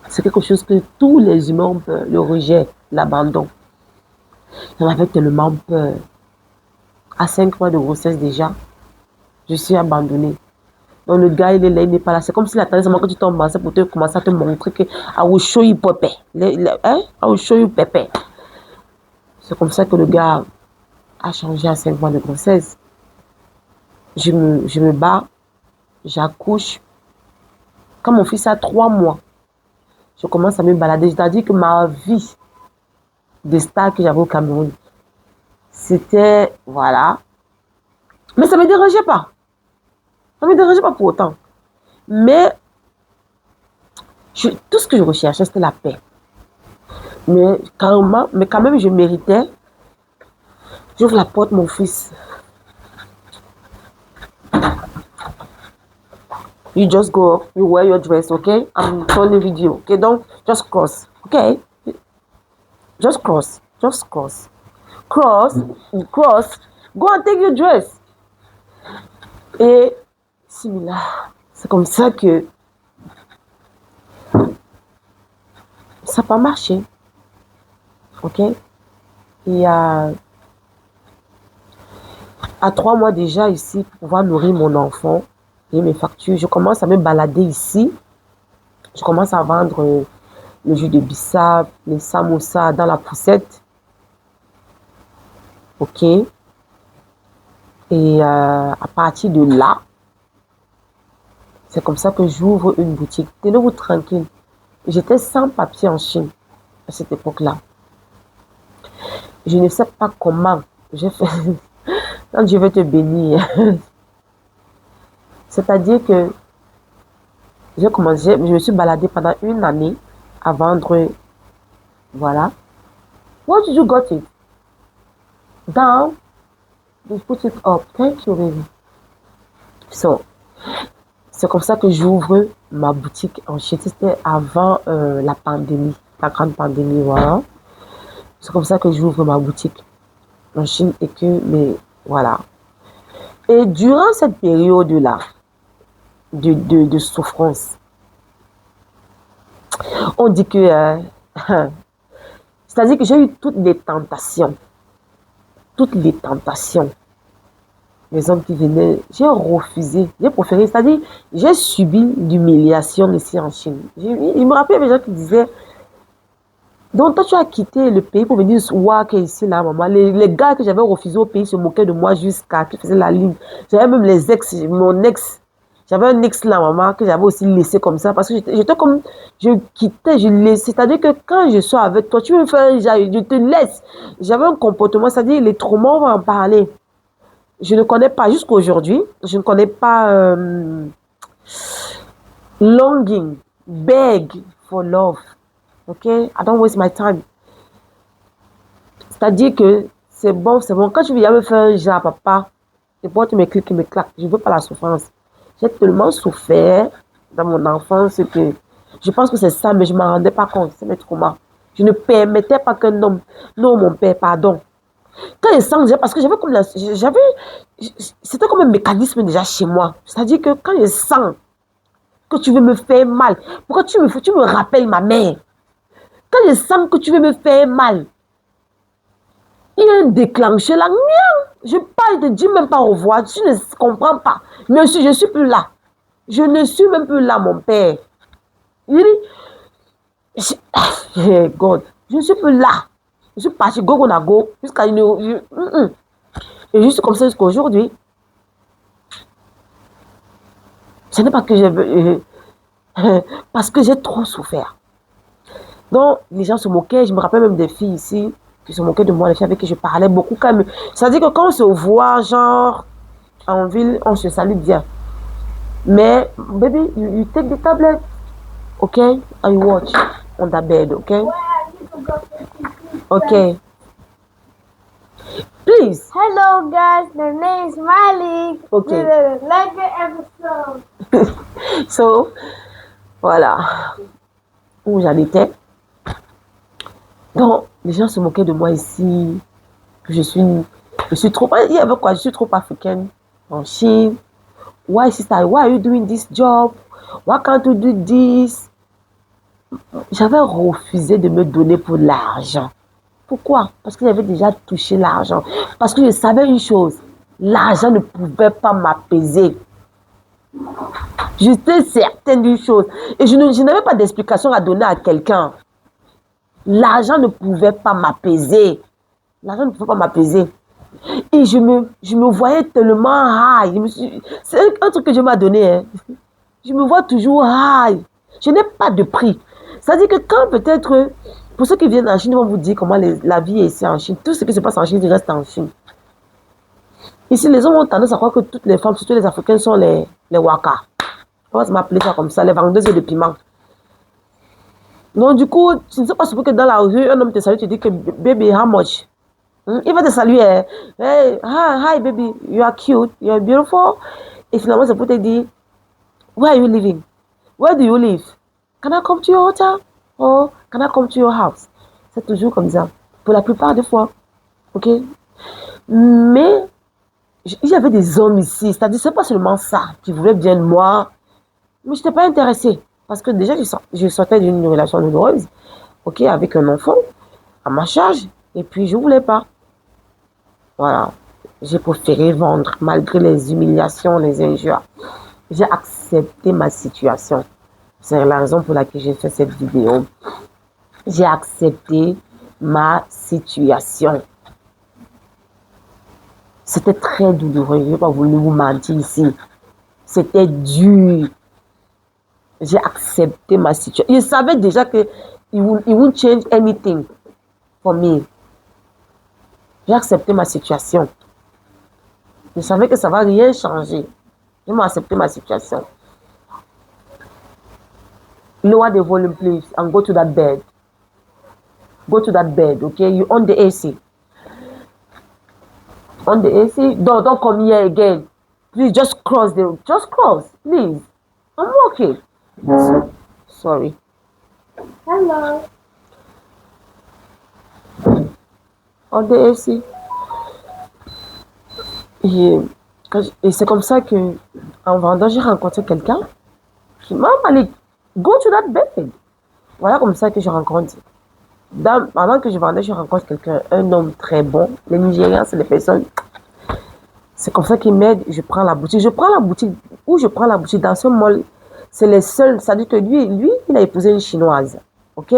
C'est quelque chose que tous les humains ont peur, le rejet, l'abandon. J'en avais tellement peur. À 5 mois de grossesse déjà, je suis abandonnée. Donc le gars, il est là, il n'est pas là. C'est comme s'il attendait seulement que tu tombes enceinte pour te commencer à te montrer que I will show you pépé. I will show you pépé. C'est comme ça que le gars a changé à 5 mois de grossesse. Je me bats, j'accouche. Quand mon fils a 3 mois, je commence à me balader. C'est-à-dire que ma vie de star que j'avais au Cameroun, c'était, voilà. Mais ça ne me dérangeait pas. Ça ne me dérangeait pas pour autant. Mais tout ce que je recherchais, c'était la paix. Mais quand même, je méritais. J'ouvre la porte, mon fils. You just go, you wear your dress, okay? I'm calling video, okay? Don't just cross, okay? Just cross, just cross. Cross, go and take your dress. Et similaire, c'est comme ça que ça n'a pas marché, ok? Et à 3 mois déjà ici, pour pouvoir nourrir mon enfant et mes factures, je commence à me balader ici. Je commence à vendre le jus de bissap, les samoussas dans la poussette. Ok. Et à partir de là, c'est comme ça que j'ouvre une boutique. Tenez-vous tranquille. J'étais sans papier en Chine à cette époque-là. Je ne sais pas comment j'ai fait. Quand Dieu veut te bénir. C'est-à-dire que j'ai commencé, je me suis baladée pendant 1 année à vendre. Voilà. What did you got it? Down. They put it up. Thank you, baby. So, c'est comme ça que j'ouvre ma boutique en Chine. C'était avant la pandémie, la grande pandémie, voilà. C'est comme ça que j'ouvre ma boutique en Chine et que, mais voilà. Et durant cette période-là de souffrance, on dit que, c'est-à-dire que j'ai eu toutes les tentations. Toutes les tentations. Les hommes qui venaient, j'ai refusé, j'ai préféré, c'est-à-dire, j'ai subi l'humiliation ici en Chine. Il me rappelle des gens qui disaient, donc toi tu as quitté le pays pour venir work ici là, maman. Les gars que j'avais refusé au pays se moquaient de moi jusqu'à qui faisaient la ligne. J'avais même les ex, mon ex. J'avais un ex là, maman, que j'avais aussi laissé comme ça. Parce que j'étais comme, je quittais, je laissais. C'est-à-dire que quand je suis avec toi, tu veux me faire, je te laisse. J'avais un comportement, c'est-à-dire les traumas, on va en parler. Je ne connais pas, jusqu'à aujourd'hui, je ne connais pas longing, beg for love. Ok? I don't waste my time. C'est-à-dire que c'est bon, c'est bon. Quand tu viens me faire un genre, papa, et pour tu me cliques, me claques. Je veux pas la souffrance. J'ai tellement souffert dans mon enfance que je pense que c'est ça, mais je m'en rendais pas compte. C'est mes traumas. Je ne permettais pas qu'un homme, non, mon père, pardon. Quand il sent déjà, parce que j'avais comme c'était comme un mécanisme déjà chez moi. C'est-à-dire que quand il sent que tu veux me faire mal, pourquoi tu me rappelles ma mère? Quand il sent que tu veux me faire mal, il y a un déclenché là. Je parle de Dieu même pas au revoir. Tu ne comprends pas. Mais je suis plus là. Je ne suis même plus là, mon père. Il dit, God, je ne suis plus là. Je suis parti go na go jusqu'à une. Et juste comme ça jusqu'à aujourd'hui. Ce n'est pas que je veux. Parce que j'ai trop souffert. Donc, les gens se moquaient. Je me rappelle même des filles ici qui se moquaient de moi, les filles avec qui je parlais beaucoup quand même. C'est-à-dire que quand on se voit, genre, en ville, on se salue bien. Mais, baby, you take the tablet, okay? And you watch on the bed, okay? Okay. Please. Hello guys, my name is Miley. Okay. Like the episode. So, voilà. Où j'en étais. Donc, les gens se moquaient de moi ici. Que je suis trop. Il y avait quoi? Je suis trop africaine. En Chine. Why sister? Why are you doing this job? Why can't you do this? J'avais refusé de me donner pour l'argent. Pourquoi? Parce que j'avais déjà touché l'argent. Parce que je savais une chose. L'argent ne pouvait pas m'apaiser. J'étais certaine d'une chose. Et je n'avais pas d'explication à donner à quelqu'un. L'argent ne pouvait pas m'apaiser. L'argent ne pouvait pas m'apaiser. Et je me voyais tellement high. C'est un truc que Dieu m'a donné. Hein. Je me vois toujours high. Je n'ai pas de prix. C'est-à-dire que quand peut-être, pour ceux qui viennent en Chine, ils vont vous dire comment la vie est ici en Chine. Tout ce qui se passe en Chine, il reste en Chine. Ici, les hommes ont tendance à croire que toutes les femmes, surtout les Africaines, sont les waka. On va m'appeler ça comme ça, les vendeuses de piment. Donc, du coup, tu ne sais pas que dans la rue, un homme te salue, tu dis que baby, how much? Il va te saluer. Hey, hi, baby, you are cute, you are beautiful. Et finalement, c'est pour te dire, where are you living? Where do you live? Can I come to your hotel? Or can I come to your house? C'est toujours comme ça. Pour la plupart des fois. Ok? Mais, il y avait des hommes ici. C'est-à-dire, c'est pas seulement ça qui voulaient bien de moi. Mais je n'étais pas intéressée. Parce que déjà, je sortais d'une relation douloureuse. Ok? Avec un enfant à ma charge. Et puis, je ne voulais pas. Voilà. J'ai préféré vendre malgré les humiliations, les injures. J'ai accepté ma situation. C'est la raison pour laquelle j'ai fait cette vidéo. J'ai accepté ma situation. C'était très douloureux. Je ne vais pas vous mentir ici. C'était dur. J'ai accepté ma situation. Je savais déjà que it won't change anything for me. J'ai accepté ma situation. Je savais que ça ne va rien changer. Je m'ai accepté ma situation. Lower the volume, please, and go to that bed. Go to that bed, okay? You on the AC. On the AC. Don't come here again. Please just cross, please. I'm okay. Sorry. Hello. On the AC. Et c'est comme ça que, en vendant, j'ai rencontré quelqu'un qui m'a dit, go to that bed. Voilà comme ça que je rencontre. Pendant que je vendais, je rencontre quelqu'un, un homme très bon. Les Nigériens, c'est des personnes. C'est comme ça qu'ils m'aident. Je prends la boutique. Dans ce mall, c'est les seuls. Ça dit que lui, il a épousé une chinoise. Ok?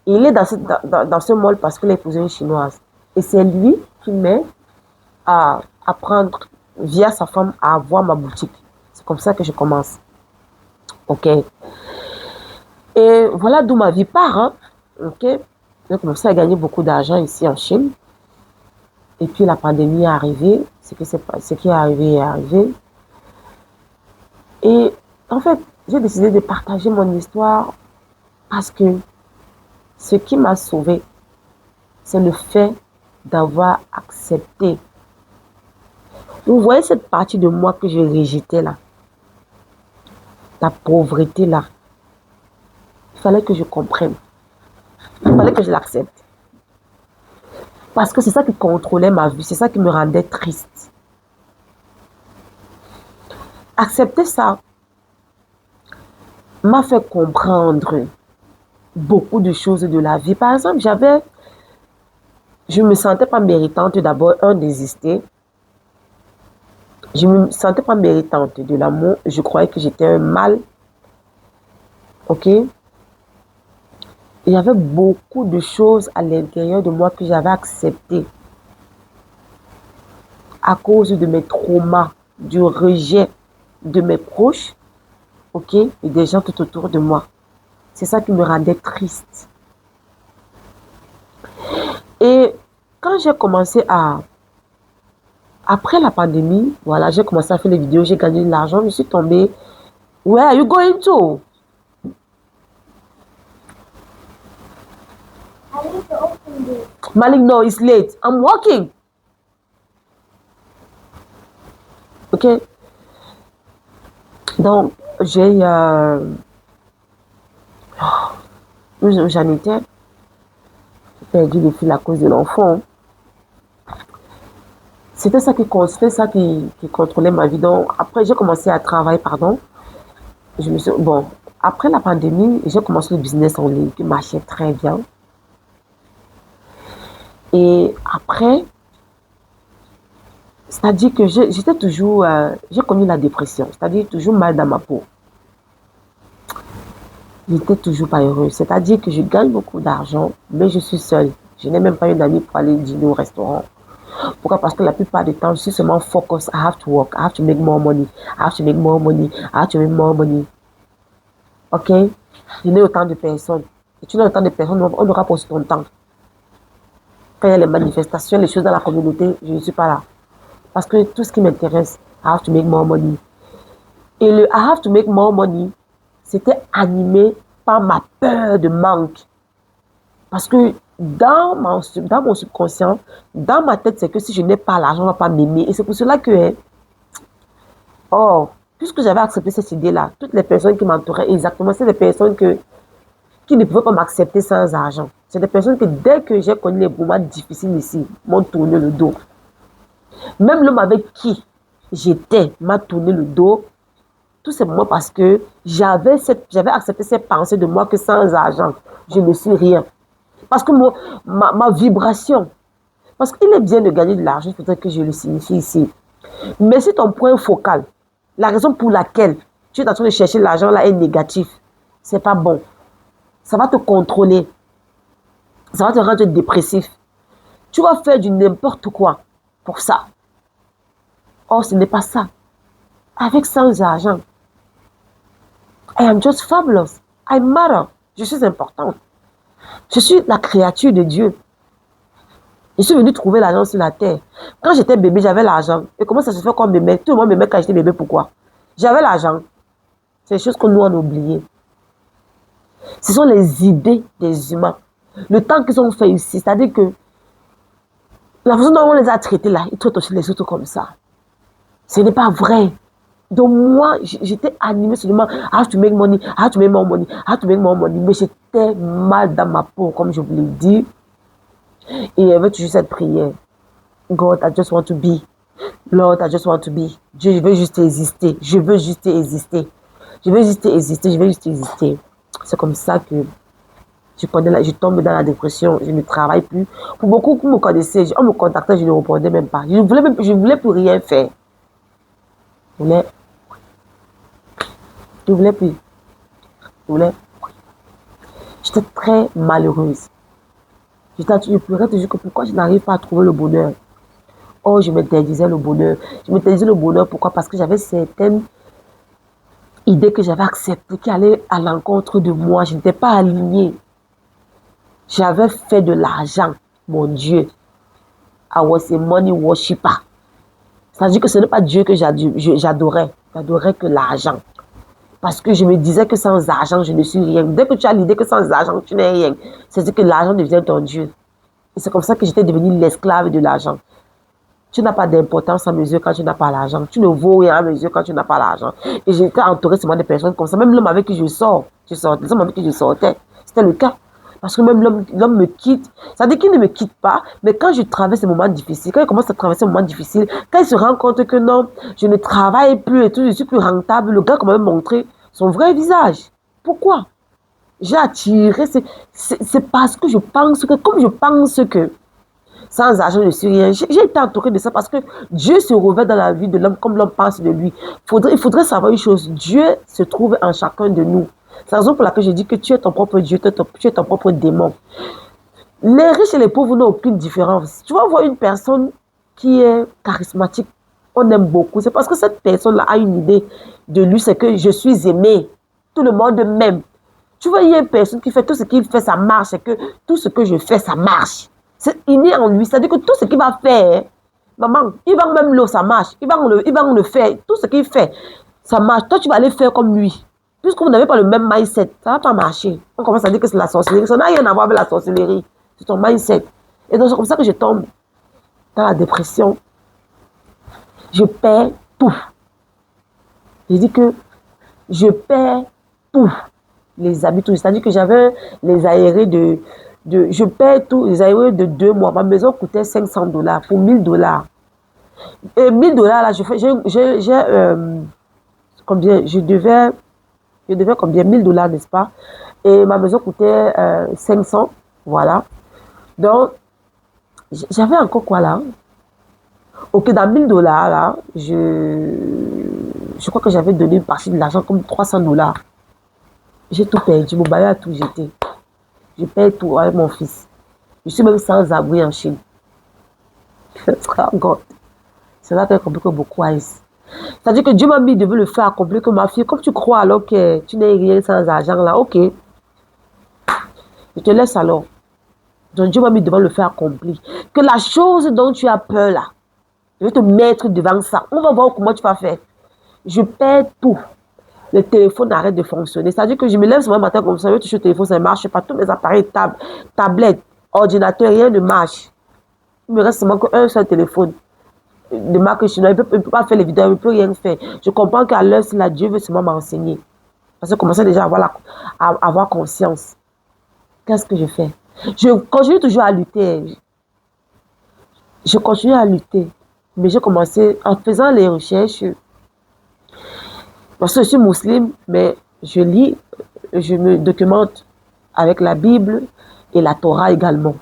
Il est dans ce mall parce qu'il a épousé une chinoise. Et c'est lui qui m'aide à apprendre via sa femme à avoir ma boutique. C'est comme ça que je commence. Ok? Et voilà d'où ma vie part. Hein? Ok? J'ai commencé à gagner beaucoup d'argent ici en Chine. Et puis la pandémie est arrivée. Ce qui est arrivé est arrivé. Et en fait, j'ai décidé de partager mon histoire parce que Ce qui m'a sauvée, c'est le fait d'avoir accepté. Vous voyez cette partie de moi que je rejetais là, la pauvreté là. Il fallait que je comprenne. Il fallait que je l'accepte. Parce que c'est ça qui contrôlait ma vie, c'est ça qui me rendait triste. Accepter ça m'a fait comprendre beaucoup de choses de la vie. Par exemple, je me sentais pas méritante d'abord, d'exister. Je me sentais pas méritante de l'amour. Je croyais que j'étais un mal. Ok? Il y avait beaucoup de choses à l'intérieur de moi que j'avais acceptées à cause de mes traumas, du rejet de mes proches, ok, et des gens tout autour de moi. C'est ça qui me rendait triste. Et quand j'ai commencé après la pandémie, voilà, j'ai commencé à faire des vidéos, j'ai gagné de l'argent, je suis tombée. Where are you going to? I need to open this. Malik, no, it's late. I'm working. Ok. Donc, j'en étais perdu le fil à cause de l'enfant. C'était ça qui contrôlait ma vie. Donc, après, j'ai commencé à travailler, après la pandémie, j'ai commencé le business en ligne qui marchait très bien. Et après, c'est-à-dire que j'étais toujours, j'ai connu la dépression, c'est-à-dire toujours mal dans ma peau. J'étais toujours pas heureuse, c'est-à-dire que je gagne beaucoup d'argent, mais je suis seule. Je n'ai même pas une amie pour aller dîner au restaurant. Pourquoi? Parce que la plupart du temps, je suis seulement focus. I have to work, I have to make more money, I have to make more money, I have to make more money. Ok? Je n'ai autant de personnes. Et tu n'as autant de personnes, on aura pour ton temps. Quand il y a les manifestations, les choses dans la communauté, je ne suis pas là. Parce que tout ce qui m'intéresse, I have to make more money. Et le I have to make more money, c'était animé par ma peur de manque. Parce que dans mon subconscient, dans ma tête, c'est que si je n'ai pas l'argent, on ne va pas m'aimer. Et c'est pour cela que, puisque j'avais accepté cette idée-là, toutes les personnes qui m'entouraient, exactement, c'est des personnes qui ne pouvaient pas m'accepter sans argent. C'est des personnes que dès que j'ai connu les moments difficiles ici, m'ont tourné le dos. Même l'homme avec qui j'étais m'a tourné le dos, tout simplement parce que j'avais accepté cette pensée de moi que sans argent, je ne suis rien. Parce que ma vibration, parce qu'il est bien de gagner de l'argent, il faudrait que je le signifie ici. Mais si ton point focal, la raison pour laquelle tu es en train de chercher l'argent là est négatif, c'est pas bon. Ça va te contrôler. Ça va te rendre dépressif. Tu vas faire du n'importe quoi pour ça. Or, ce n'est pas ça. Avec sans argent, I am just fabulous. I matter. Je suis importante. Je suis la créature de Dieu. Je suis venue trouver l'argent sur la terre. Quand j'étais bébé, j'avais l'argent. Et comment ça se fait qu'on m'aimait? Tout le monde m'aimait quand j'étais bébé. Pourquoi? J'avais l'argent. C'est des choses que nous on a oubliées. Ce sont les idées des humains. Le temps qu'ils ont fait ici, c'est-à-dire que la façon dont on les a traités là, ils traitent aussi les autres comme ça. Ce n'est pas vrai. Donc moi, j'étais animée seulement, I have to make money, I have to make more money, I have to make more money. Mais j'étais mal dans ma peau, comme je vous l'ai dit. Et il y avait toujours cette prière. God, I just want to be. Lord, I just want to be. Dieu, je veux juste exister. Je veux juste exister. Je veux juste exister. Je veux juste exister. C'est comme ça que je tombe dans la dépression. Je ne travaille plus. Pour beaucoup qui me connaissaient, on me contactait, je ne répondais même pas. Je ne voulais plus rien faire. Je ne voulais plus. J'étais très malheureuse. Je pleurais toujours que pourquoi je n'arrive pas à trouver le bonheur. Oh, je m'interdisais le bonheur. Je m'interdisais le bonheur, pourquoi? Parce que j'avais certaines idées que j'avais acceptées qui allaient à l'encontre de moi. Je n'étais pas alignée. J'avais fait de l'argent, mon Dieu. I was a money worshipper. C'est-à-dire que ce n'est pas Dieu que j'adorais. J'adorais que l'argent. Parce que je me disais que sans argent, je ne suis rien. Dès que tu as l'idée que sans argent, tu n'es rien, c'est-à-dire que l'argent devient ton Dieu. Et c'est comme ça que j'étais devenue l'esclave de l'argent. Tu n'as pas d'importance à mesure quand tu n'as pas l'argent. Tu ne vaux rien à mesure quand tu n'as pas l'argent. Et j'étais entourée seulement de personnes comme ça. Même l'homme avec qui je sors, les hommes avec qui je sortais, c'était le cas. Parce que même l'homme me quitte. Ça veut dire qu'il ne me quitte pas, mais quand je traverse des moments difficiles, quand il commence à traverser des moments difficiles, quand il se rend compte que non, je ne travaille plus et tout, je suis plus rentable, le gars commence à me montrer son vrai visage. Pourquoi? J'ai attiré, c'est parce que je pense que, comme je pense que sans argent, je ne suis rien. J'ai été entourée de ça parce que Dieu se revêt dans la vie de l'homme comme l'homme pense de lui. Il faudrait savoir une chose. Dieu se trouve en chacun de nous. C'est la raison pour laquelle je dis que tu es ton propre Dieu, tu es ton propre démon. Les riches et les pauvres n'ont aucune différence. Tu vas voir une personne qui est charismatique, on aime beaucoup. C'est parce que cette personne-là a une idée de lui, c'est que je suis aimé. Tout le monde m'aime. Tu vois, il y a une personne qui fait tout ce qu'il fait, ça marche. C'est que tout ce que je fais, ça marche. C'est inné en lui. C'est-à-dire que tout ce qu'il va faire, maman, il va même l'eau, ça marche. Il va le faire. Tout ce qu'il fait, ça marche. Toi, tu vas aller faire comme lui. Puisque vous n'avez pas le même mindset, ça ne va pas marcher. On commence à dire que c'est la sorcellerie. Ça n'a rien à voir avec la sorcellerie. C'est ton mindset. Et donc, c'est comme ça que je tombe dans la dépression. Je perds tout. Je dis que je perds tout. Les habitudes. C'est-à-dire que j'avais les aérés je paie tout, les aérés de 2 mois. Ma maison coûtait $500 pour $1000. Et $1000 là, combien? Je devais combien? $1000, n'est-ce pas? Et ma maison coûtait 500, voilà. Donc, j'avais encore quoi là? Ok, dans $1000 là, je crois que j'avais donné une partie de l'argent comme $300. J'ai tout perdu, mon bail a tout jeté. Je paye tout avec mon fils. Je suis même sans abri en Chine. C'est là qu'elle complique beaucoup Aïs. C'est-à-dire que Dieu m'a mis de le faire accomplir que ma fille, comme tu crois alors que tu n'es rien sans argent là, ok. Je te laisse alors. Donc Dieu m'a mis devant le faire accomplir. Que la chose dont tu as peur là, je vais te mettre devant ça. On va voir comment tu vas faire. Je perds tout. Le téléphone arrête de fonctionner. C'est-à-dire que je me lève ce matin comme ça, je touche le téléphone, ça ne marche pas. Tous mes appareils, tablettes, ordinateurs, rien ne marche. Il me reste seulement qu'un seul téléphone de marque chinoise. Il ne peut pas faire les vidéos, il ne peut rien faire. Je comprends qu'à l'heure, si la Dieu veut seulement m'enseigner. Parce que je commençais déjà à avoir conscience. Qu'est-ce que je fais? Je continue toujours à lutter. Je continue à lutter. Mais j'ai commencé en faisant les recherches. Parce que je suis musulmane, mais je lis, je me documente avec la Bible et la Torah également.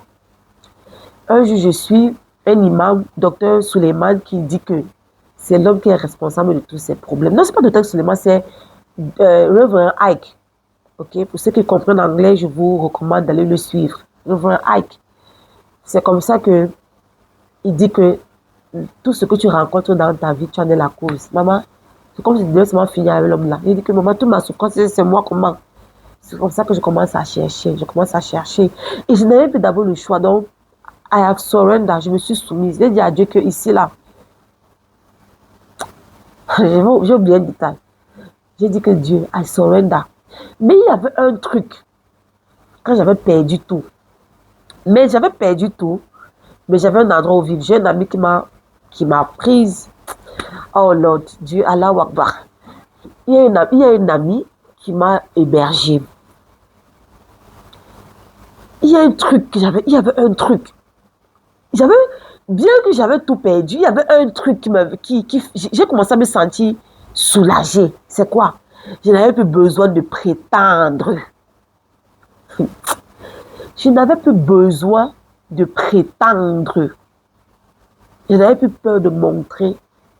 Un jour, je suis un imam, docteur Suleiman, qui dit que c'est l'homme qui est responsable de tous ces problèmes. Non, ce n'est pas docteur Suleiman, c'est Reverend Ike. Okay? Pour ceux qui comprennent l'anglais, je vous recommande d'aller le suivre. Reverend Ike. C'est comme ça que il dit que tout ce que tu rencontres dans ta vie, tu en es la cause. Maman, c'est comme si je devais seulement finir avec l'homme là. Il dit que maman, toute ma souffrance, c'est moi comment. C'est comme ça que je commence à chercher. Je commence à chercher. Et je n'avais plus d'abord le choix. Donc, I have surrendered. Je me suis soumise. J'ai dit à Dieu que ici, là, j'ai oublié un détail. J'ai dit que Dieu, I surrender. Mais il y avait un truc. Quand j'avais perdu tout. Mais j'avais perdu tout. Mais j'avais un endroit où vivre. J'ai un ami qui m'a prise. Oh Lord, Dieu, Allah Akbar. Il y a une amie qui m'a hébergée. Il y a un truc que il y avait un truc. Bien que j'avais tout perdu, il y avait un truc j'ai commencé à me sentir soulagée. C'est quoi? Je n'avais plus besoin de prétendre. Je n'avais plus besoin de prétendre. Je n'avais plus peur de montrer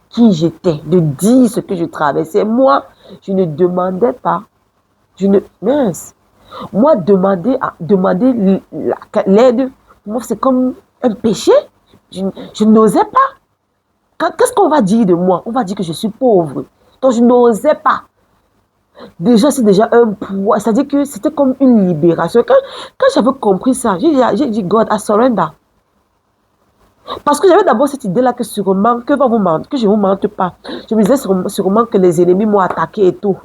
qui j'étais, de dire ce que je traversais. Moi, je ne demandais pas. Moi, demander l'aide, moi, c'est comme un péché. Je n'osais pas. Qu'est-ce qu'on va dire de moi? On va dire que je suis pauvre. Donc, je n'osais pas. Déjà, c'est déjà un poids. C'est-à-dire que c'était comme une libération. Quand j'avais compris ça, j'ai dit, God, I surrender. Parce que j'avais d'abord cette idée-là que sûrement, que je ne vous mente pas. Je me disais sûrement que les ennemis m'ont attaqué et tout.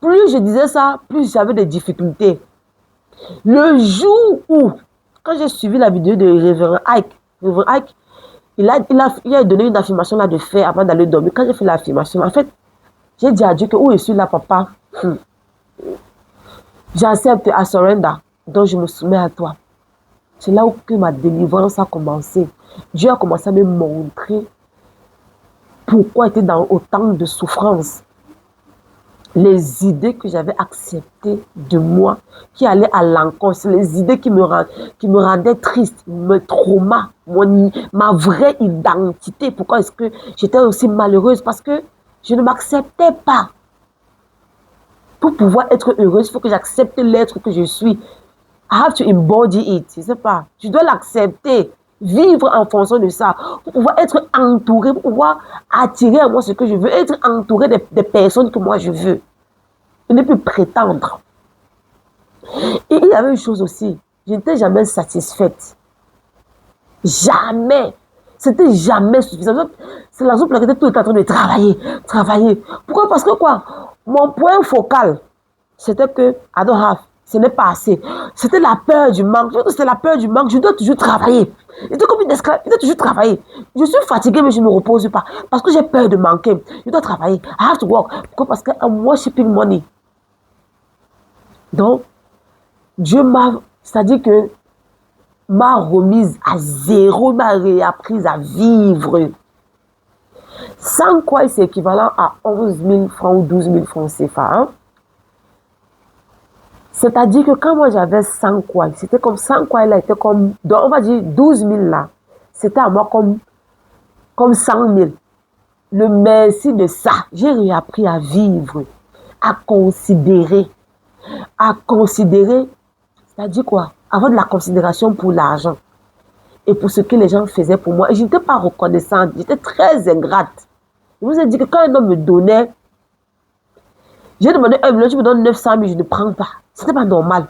Plus je disais ça, plus j'avais des difficultés. Le jour où, quand j'ai suivi la vidéo de Révérend Ike, il a donné une affirmation là de faire avant d'aller dormir. Quand j'ai fait l'affirmation, en fait, j'ai dit à Dieu que où je suis là, papa, j'accepte à surrender, donc je me soumets à toi. C'est là où que ma délivrance a commencé. Dieu a commencé à me montrer pourquoi j'étais dans autant de souffrance. Les idées que j'avais acceptées de moi, qui allaient à l'encontre, les idées qui me rendaient triste, me trauma, ma vraie identité. Pourquoi est-ce que j'étais aussi malheureuse? Parce que je ne m'acceptais pas. Pour pouvoir être heureuse, il faut que j'accepte l'être que je suis. I have to embody it. Je ne sais pas. Je dois l'accepter. Vivre en fonction de ça. Pour pouvoir être entouré, pour pouvoir attirer à moi ce que je veux. Être entouré des personnes que moi je veux. Je ne peux prétendre. Et il y avait une chose aussi. Je n'étais jamais satisfaite. Jamais. C'était jamais suffisant. C'est la raison pour laquelle j'étais tout le temps en train de travailler. Pourquoi? Parce que quoi? Mon point focal, c'était que I don't have. Ce n'est pas assez. C'était la peur du manque. C'est la peur du manque. Je dois toujours travailler. J'étais comme une esclave. Je dois toujours travailler. Je suis fatiguée, mais je ne me repose pas. Parce que j'ai peur de manquer. Je dois travailler. I have to work. Pourquoi? Parce que I'm worshiping money. Donc, Dieu c'est-à-dire que m'a remise à zéro, m'a réapprise à vivre. Sans quoi, c'est équivalent à 11 000 francs ou 12 000 francs CFA. Hein? C'est-à-dire que quand moi j'avais 100 quoi, c'était comme 100 quoi, il a été comme, on va dire 12 000 là, c'était à moi comme 100 000. Le merci de ça, j'ai réappris à vivre, à considérer, c'est-à-dire quoi? Avoir de la considération pour l'argent et pour ce que les gens faisaient pour moi. Et je n'étais pas reconnaissante, j'étais très ingrate. Je vous ai dit que quand un homme me donnait, j'ai demandé 1 million, tu me donnes 900 000, je ne prends pas. C'était pas normal.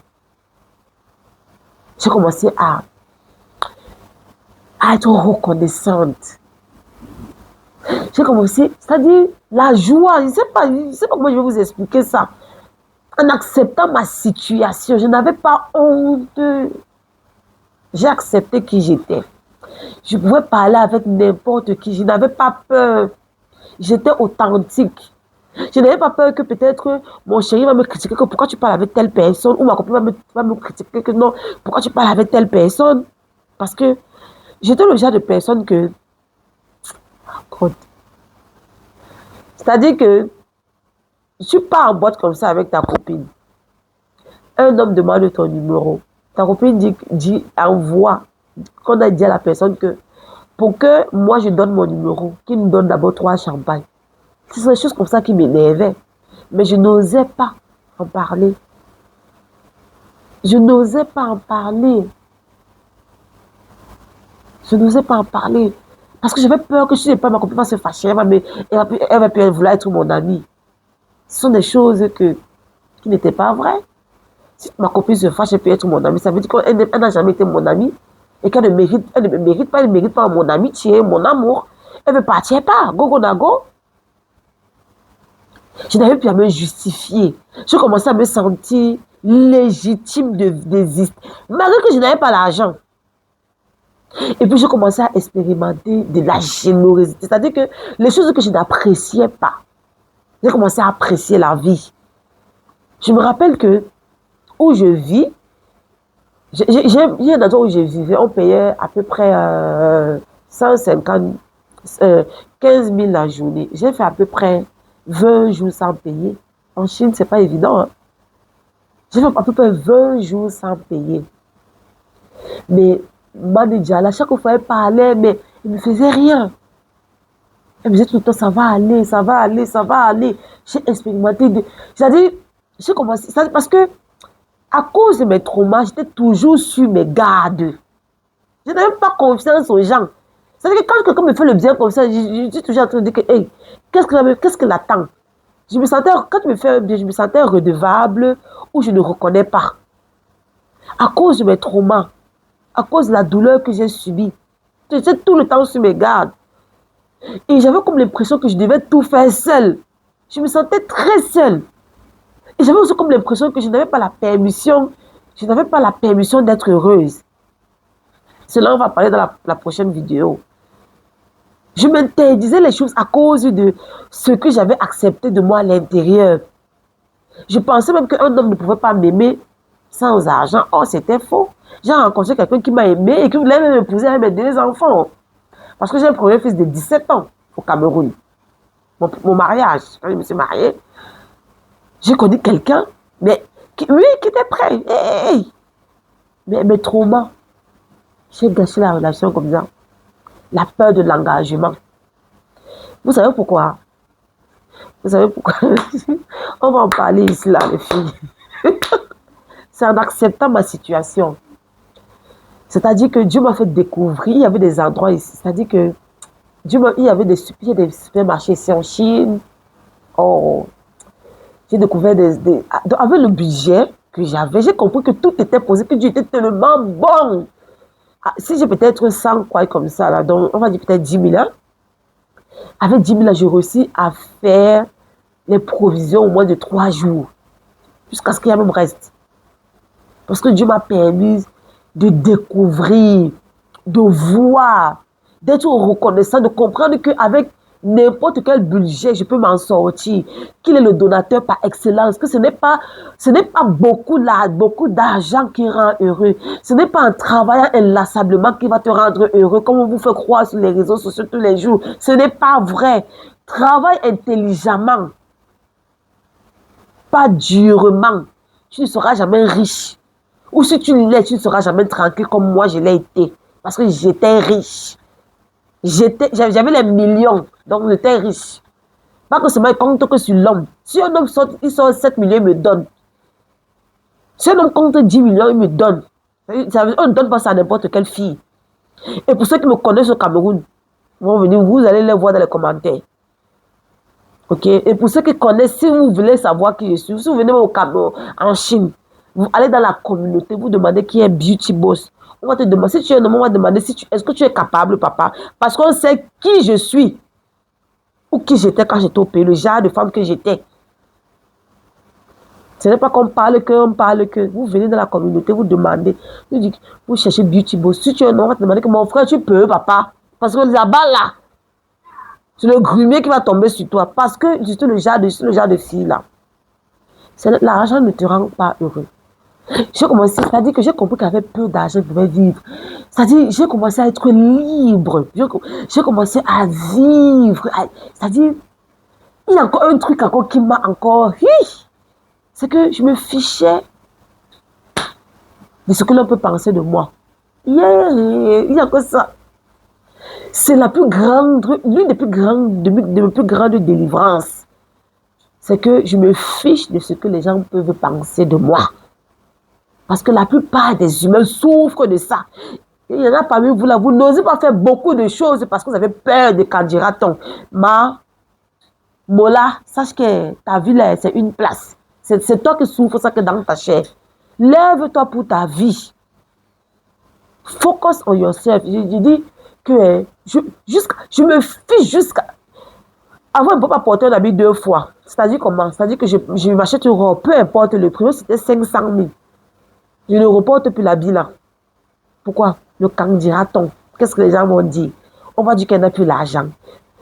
J'ai commencé à être reconnaissante. J'ai commencé, c'est-à-dire la joie, je ne sais pas comment je vais vous expliquer ça. En acceptant ma situation, je n'avais pas honte. J'ai accepté qui j'étais. Je pouvais parler avec n'importe qui, je n'avais pas peur. J'étais authentique. Je n'avais pas peur que peut-être mon chéri va me critiquer que pourquoi tu parles avec telle personne, ou ma copine va me critiquer que non, pourquoi tu parles avec telle personne. Parce que j'étais le genre de personne que... C'est-à-dire que tu pars en boîte comme ça avec ta copine. Un homme demande ton numéro. Ta copine envoie, qu'on a dit à la personne que pour que moi je donne mon numéro, qu'il me donne d'abord 3 champagnes. C'est des choses comme ça qui m'énervaient. Mais je n'osais pas en parler. Je n'osais pas en parler. Parce que j'avais peur que si je n'ai pas, ma copine va se fâcher. Elle va vouloir être mon amie. Ce sont des choses qui n'étaient pas vraies. Si ma copine se fâche, elle peut être mon amie. Ça veut dire qu'elle n'a jamais été mon amie. Et qu'elle ne me mérite pas mon amitié, mon amour. Elle ne me partir pas. Go, nago. Je n'avais plus à me justifier. Je commençais à me sentir légitime d'exister. Malgré que je n'avais pas l'argent. Et puis je commençais à expérimenter de la générosité. C'est-à-dire que les choses que je n'appréciais pas, j'ai commencé à apprécier la vie. Je me rappelle que où je vis, il y a un endroit où je vivais, on payait à peu près 150, 15 000 la journée. J'ai fait à peu près 20 jours sans payer. En Chine, c'est pas évident. Hein? J'ai fait à peu près 20 jours sans payer. Mais manager, à chaque fois, elle parlait, mais il ne me faisait rien. Elle me disait tout le temps, ça va aller, ça va aller, ça va aller. J'ai expérimenté. C'est-à-dire, j'ai commencé. Parce que, à cause de mes traumas, j'étais toujours sur mes gardes. Je n'avais pas confiance aux gens. C'est-à-dire que quand quelqu'un me fait le bien comme ça, je suis toujours en train de dire que, hey, qu'est-ce qu'elle attend? Quand tu me fais un bien, je me sentais redevable ou je ne reconnais pas. À cause de mes traumas, à cause de la douleur que j'ai subie, j'étais tout le temps sur mes gardes. Et j'avais comme l'impression que je devais tout faire seule. Je me sentais très seule. Et j'avais aussi comme l'impression que je n'avais pas la permission, d'être heureuse. Cela, on va parler dans la prochaine vidéo. Je m'interdisais les choses à cause de ce que j'avais accepté de moi à l'intérieur. Je pensais même qu'un homme ne pouvait pas m'aimer sans argent. Oh, c'était faux. J'ai rencontré quelqu'un qui m'a aimé et qui voulait même m'épouser avec mes 2 enfants. Parce que j'ai un premier fils de 17 ans au Cameroun. Mon mariage, quand je me suis mariée, j'ai connu quelqu'un, mais qui était prêt. Hey. Mais mes traumas, j'ai gâché la relation comme ça. La peur de l'engagement. Vous savez pourquoi? Vous savez pourquoi? On va en parler ici, là, les filles. C'est en acceptant ma situation. C'est-à-dire que Dieu m'a fait découvrir, il y avait des endroits ici. C'est-à-dire que il y avait des supermarchés ici en Chine. Oh, j'ai découvert avec le budget que j'avais, j'ai compris que tout était posé, que Dieu était tellement bon. Si j'ai peut-être 100 quoi comme ça, là, donc on va dire peut-être 10 000 ans. Avec 10 000 ans, j'ai réussi à faire les provisions au moins de 3 jours. Jusqu'à ce qu'il y ait même reste. Parce que Dieu m'a permis de découvrir, de voir, d'être reconnaissant, de comprendre qu'avec n'importe quel budget, je peux m'en sortir. Qu'il est le donateur par excellence. Que ce n'est pas beaucoup d'argent qui rend heureux. Ce n'est pas en travaillant inlassablement qui va te rendre heureux, comme on vous fait croire sur les réseaux sociaux tous les jours. Ce n'est pas vrai. Travaille intelligemment. Pas durement. Tu ne seras jamais riche. Ou si tu l'es, tu ne seras jamais tranquille comme moi je l'ai été. Parce que j'étais riche. J'avais les millions, donc j'étais riche. Pas que seulement il compte que sur l'homme. Si un homme sort, il sort 7 millions, il me donne. Si un homme compte 10 millions, il me donne. On ne donne pas ça à n'importe quelle fille. Et pour ceux qui me connaissent au Cameroun, vont venir, vous allez les voir dans les commentaires. Ok? Et pour ceux qui connaissent, si vous voulez savoir qui je suis, si vous venez au Cameroun, en Chine, vous allez dans la communauté, vous demandez qui est Beauty Boss. On va te demander, si tu es un homme, on va demander est-ce que tu es capable, papa? Parce qu'on sait qui je suis. Ou qui j'étais quand j'étais au pays, le genre de femme que j'étais. Ce n'est pas qu'on parle que. Vous venez dans la communauté, vous demandez. Vous cherchez Beauty Boss. Si tu es un homme, on va te demander que mon frère, tu peux, papa. Parce que là-bas, là, c'est le grumier qui va tomber sur toi. Parce que je suis le genre de fille, là. L'argent ne te rend pas heureux. J'ai commencé, c'est-à-dire que j'ai compris qu'avec peu d'argent, je pouvais vivre. C'est-à-dire, j'ai commencé à être libre. J'ai commencé à vivre. C'est-à-dire, il y a encore un truc encore qui m'a encore... C'est que je me fichais de ce que l'on peut penser de moi. Il y a que ça. C'est l'une des plus grandes délivrances. C'est que je me fiche de ce que les gens peuvent penser de moi. Parce que la plupart des humains souffrent de ça. Il y en a parmi vous là, vous n'osez pas faire beaucoup de choses parce que vous avez peur de quand dira-t-on. Mola, sache que ta vie là, c'est une place. C'est toi qui souffres ça que dans ta chair. Lève-toi pour ta vie. Focus on yourself. Je dis que je me fiche jusqu'à... Avant, on ne peut pas porter un habit 2 fois. C'est-à-dire comment? C'est-à-dire que je m'achète une robe, peu importe le prix, c'était 500 000. Je ne reporte plus l'habit là. Pourquoi? Le quand dira-t-on? Qu'est-ce que les gens vont dire? On va dire qu'elle n'a plus l'argent.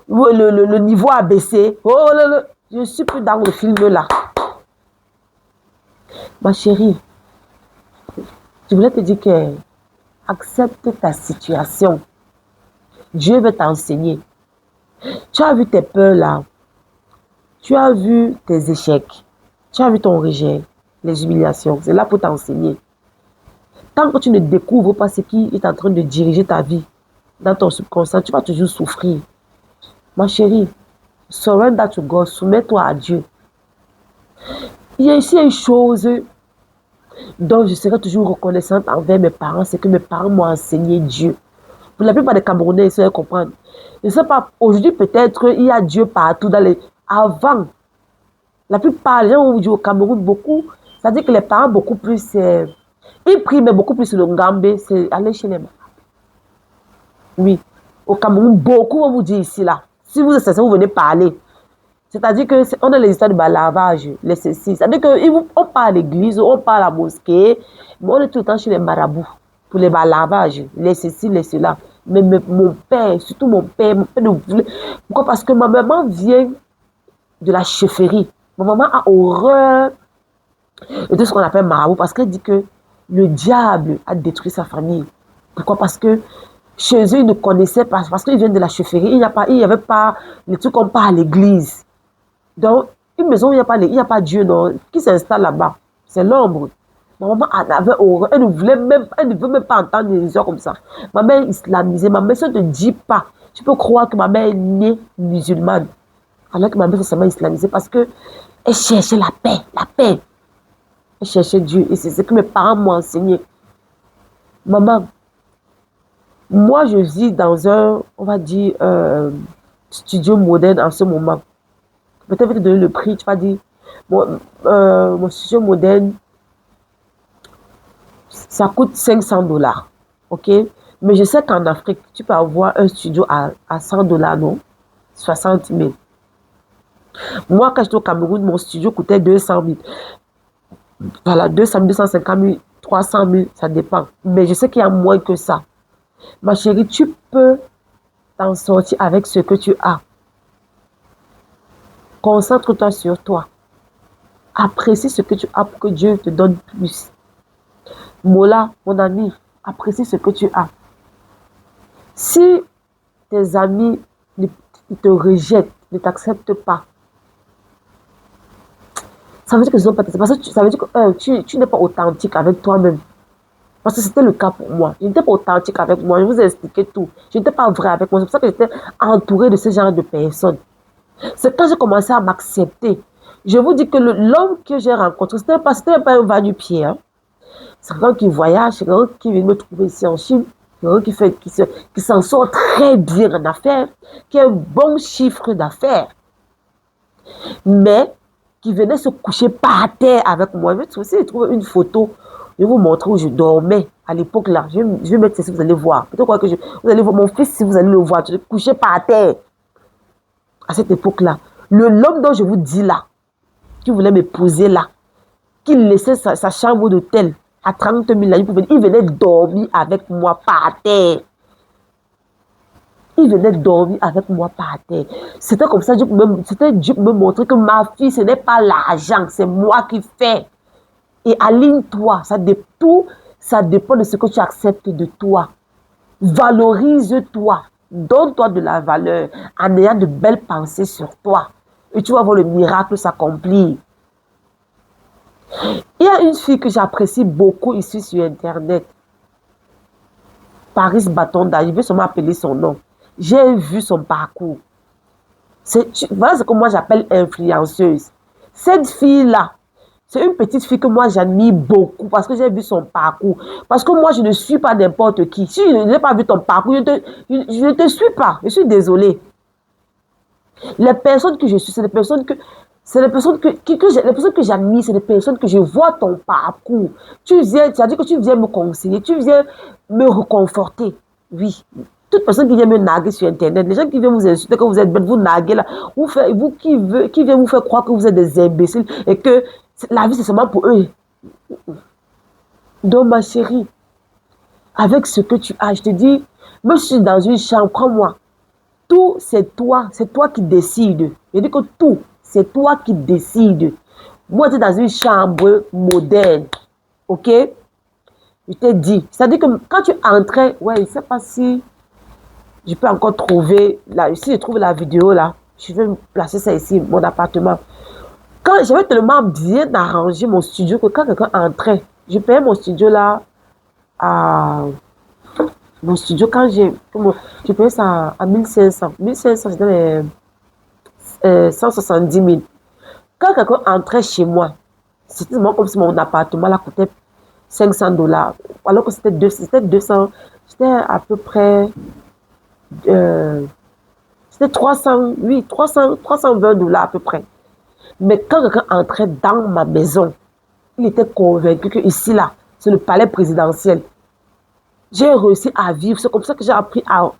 Le niveau a baissé. Oh là, je ne suis plus dans le film là. Ma chérie, je voulais te dire que accepte ta situation. Dieu veut t'enseigner. Tu as vu tes peurs là. Tu as vu tes échecs. Tu as vu ton rejet, les humiliations. C'est là pour t'enseigner. Tant que tu ne découvres pas ce qui est en train de diriger ta vie dans ton subconscient, tu vas toujours souffrir. Ma chérie, surrender to God, soumets-toi à Dieu. Il y a ici une chose dont je serai toujours reconnaissante envers mes parents, c'est que mes parents m'ont enseigné Dieu. Pour la plupart des Camerounais, ils sauraient comprendre. Je ne sais pas, aujourd'hui peut-être il y a Dieu partout dans les... Avant, la plupart des gens ont dit au Cameroun beaucoup, c'est-à-dire que les parents beaucoup plus... ils prient, mais beaucoup plus le Ngambé, c'est aller chez les mamans. Oui, au Cameroun, beaucoup vont vous dire ici, là. Si vous êtes censé, vous venez parler. C'est-à-dire qu'on a les histoires de balavage, les ceci. C'est-à-dire qu'on part à l'église, on part à la mosquée, mais on est tout le temps chez les marabouts pour les balavages, les ceci, les cela. Mais mon père, surtout mon père ne voulait. Pourquoi? Parce que ma maman vient de la chefferie. Ma maman a horreur de ce qu'on appelle marabout parce qu'elle dit que le diable a détruit sa famille. Pourquoi? Parce que chez eux, ils ne connaissaient pas, parce qu'ils viennent de la chefferie, il n'y avait pas les trucs qu'on part à l'église. Donc, une maison où il n'y a pas Dieu, non, qui s'installe là-bas, c'est l'ombre. Ma maman en avait horreur, elle ne veut même pas entendre des histoires comme ça. Ma mère est islamisée, ma mère ne te dit pas. Tu peux croire que ma mère est née musulmane, alors que ma mère est seulement islamisée parce qu'elle cherchait la paix, la paix. Elle cherchait Dieu et c'est ce que mes parents m'ont enseigné. Maman, moi je vis dans un, on va dire, studio moderne en ce moment. Peut-être je vais te donner le prix, tu vas dire, mon studio moderne, ça coûte $500, ok? Mais je sais qu'en Afrique, tu peux avoir un studio à $100, non? 60 000. Moi, quand j'étais au Cameroun, mon studio coûtait 200 000. Voilà, 200 000, 250 000, 300 000, ça dépend. Mais je sais qu'il y a moins que ça. Ma chérie, tu peux t'en sortir avec ce que tu as. Concentre-toi sur toi. Apprécie ce que tu as pour que Dieu te donne plus. Mola, mon ami, apprécie ce que tu as. Si tes amis te rejettent, ne t'acceptent pas, ça veut dire que ils ont pas, parce que ça veut dire que tu n'es pas authentique avec toi-même. Parce que c'était le cas pour moi. Je n'étais pas authentique avec moi. Je vous ai expliqué tout. Je n'étais pas vrai avec moi. C'est pour ça que j'étais entourée de ce genre de personnes. C'est quand j'ai commencé à m'accepter. Je vous dis que l'homme que j'ai rencontré, c'était pas un va-nu-pied. Hein. C'est quelqu'un qui voyage, c'est quelqu'un qui vient me trouver ici en Chine, quelqu'un qui s'en sort très bien en affaires, qui a un bon chiffre d'affaires, mais qui venait se coucher par terre avec moi. Je vais aussi trouver une photo. Je vais vous montrer où je dormais à l'époque là. Je vais mettre ceci, vous allez voir. Peut-être quoi que vous allez voir mon fils, si vous allez le voir, je couchais par terre à cette époque-là. L'homme dont je vous dis là, qui voulait m'épouser là, qui laissait sa chambre d'hôtel à 30 000 là, il venait dormir avec moi par terre. Il venait dormir avec moi par terre. C'était comme ça, Dieu me montrer que ma fille, ce n'est pas l'argent, c'est moi qui fais. Et aligne-toi, tout ça dépend de ce que tu acceptes de toi. Valorise-toi, donne-toi de la valeur en ayant de belles pensées sur toi. Et tu vas voir le miracle s'accomplir. Il y a une fille que j'apprécie beaucoup ici sur Internet. Paris Batonda, je vais seulement appeler son nom. J'ai vu son parcours. Voilà ce que moi j'appelle influenceuse. Cette fille-là, c'est une petite fille que moi j'admire beaucoup parce que j'ai vu son parcours. Parce que moi je ne suis pas n'importe qui. Si je n'ai pas vu ton parcours, je ne te suis pas. Je suis désolée. Les personnes que je suis, c'est les personnes que j'admire, c'est les personnes que je vois ton parcours. C'est-à-dire que tu viens me conseiller, tu viens me reconforter. Oui. Toute personne qui vient me narguer sur Internet, les gens qui viennent vous insulter, que vous êtes bête, vous narguer là, vous qui vient vous faire croire que vous êtes des imbéciles et que la vie c'est seulement pour eux. Donc ma chérie, avec ce que tu as, je te dis, moi je suis dans une chambre, crois-moi, tout c'est toi qui décides. Je dis que tout, c'est toi qui décides. Moi tu es dans une chambre moderne, ok? Je t'ai dit, c'est-à-dire que quand tu entrais, ouais, je ne sais pas si je peux encore trouver, là, si je trouve la vidéo là, je vais placer ça ici, mon appartement. Quand j'avais tellement bien arrangé mon studio que quand quelqu'un entrait, je payais mon studio là à... Mon studio, je payais ça à 1500. 1500, c'était 170 000. Quand quelqu'un entrait chez moi, c'était comme si mon appartement là coûtait $500. Alors que c'était 200, c'était à peu près... c'était 320 $ à peu près. Mais quand quelqu'un entrait dans ma maison, il était convaincu que ici là, c'est le palais présidentiel. J'ai réussi à vivre. C'est comme ça que j'ai appris à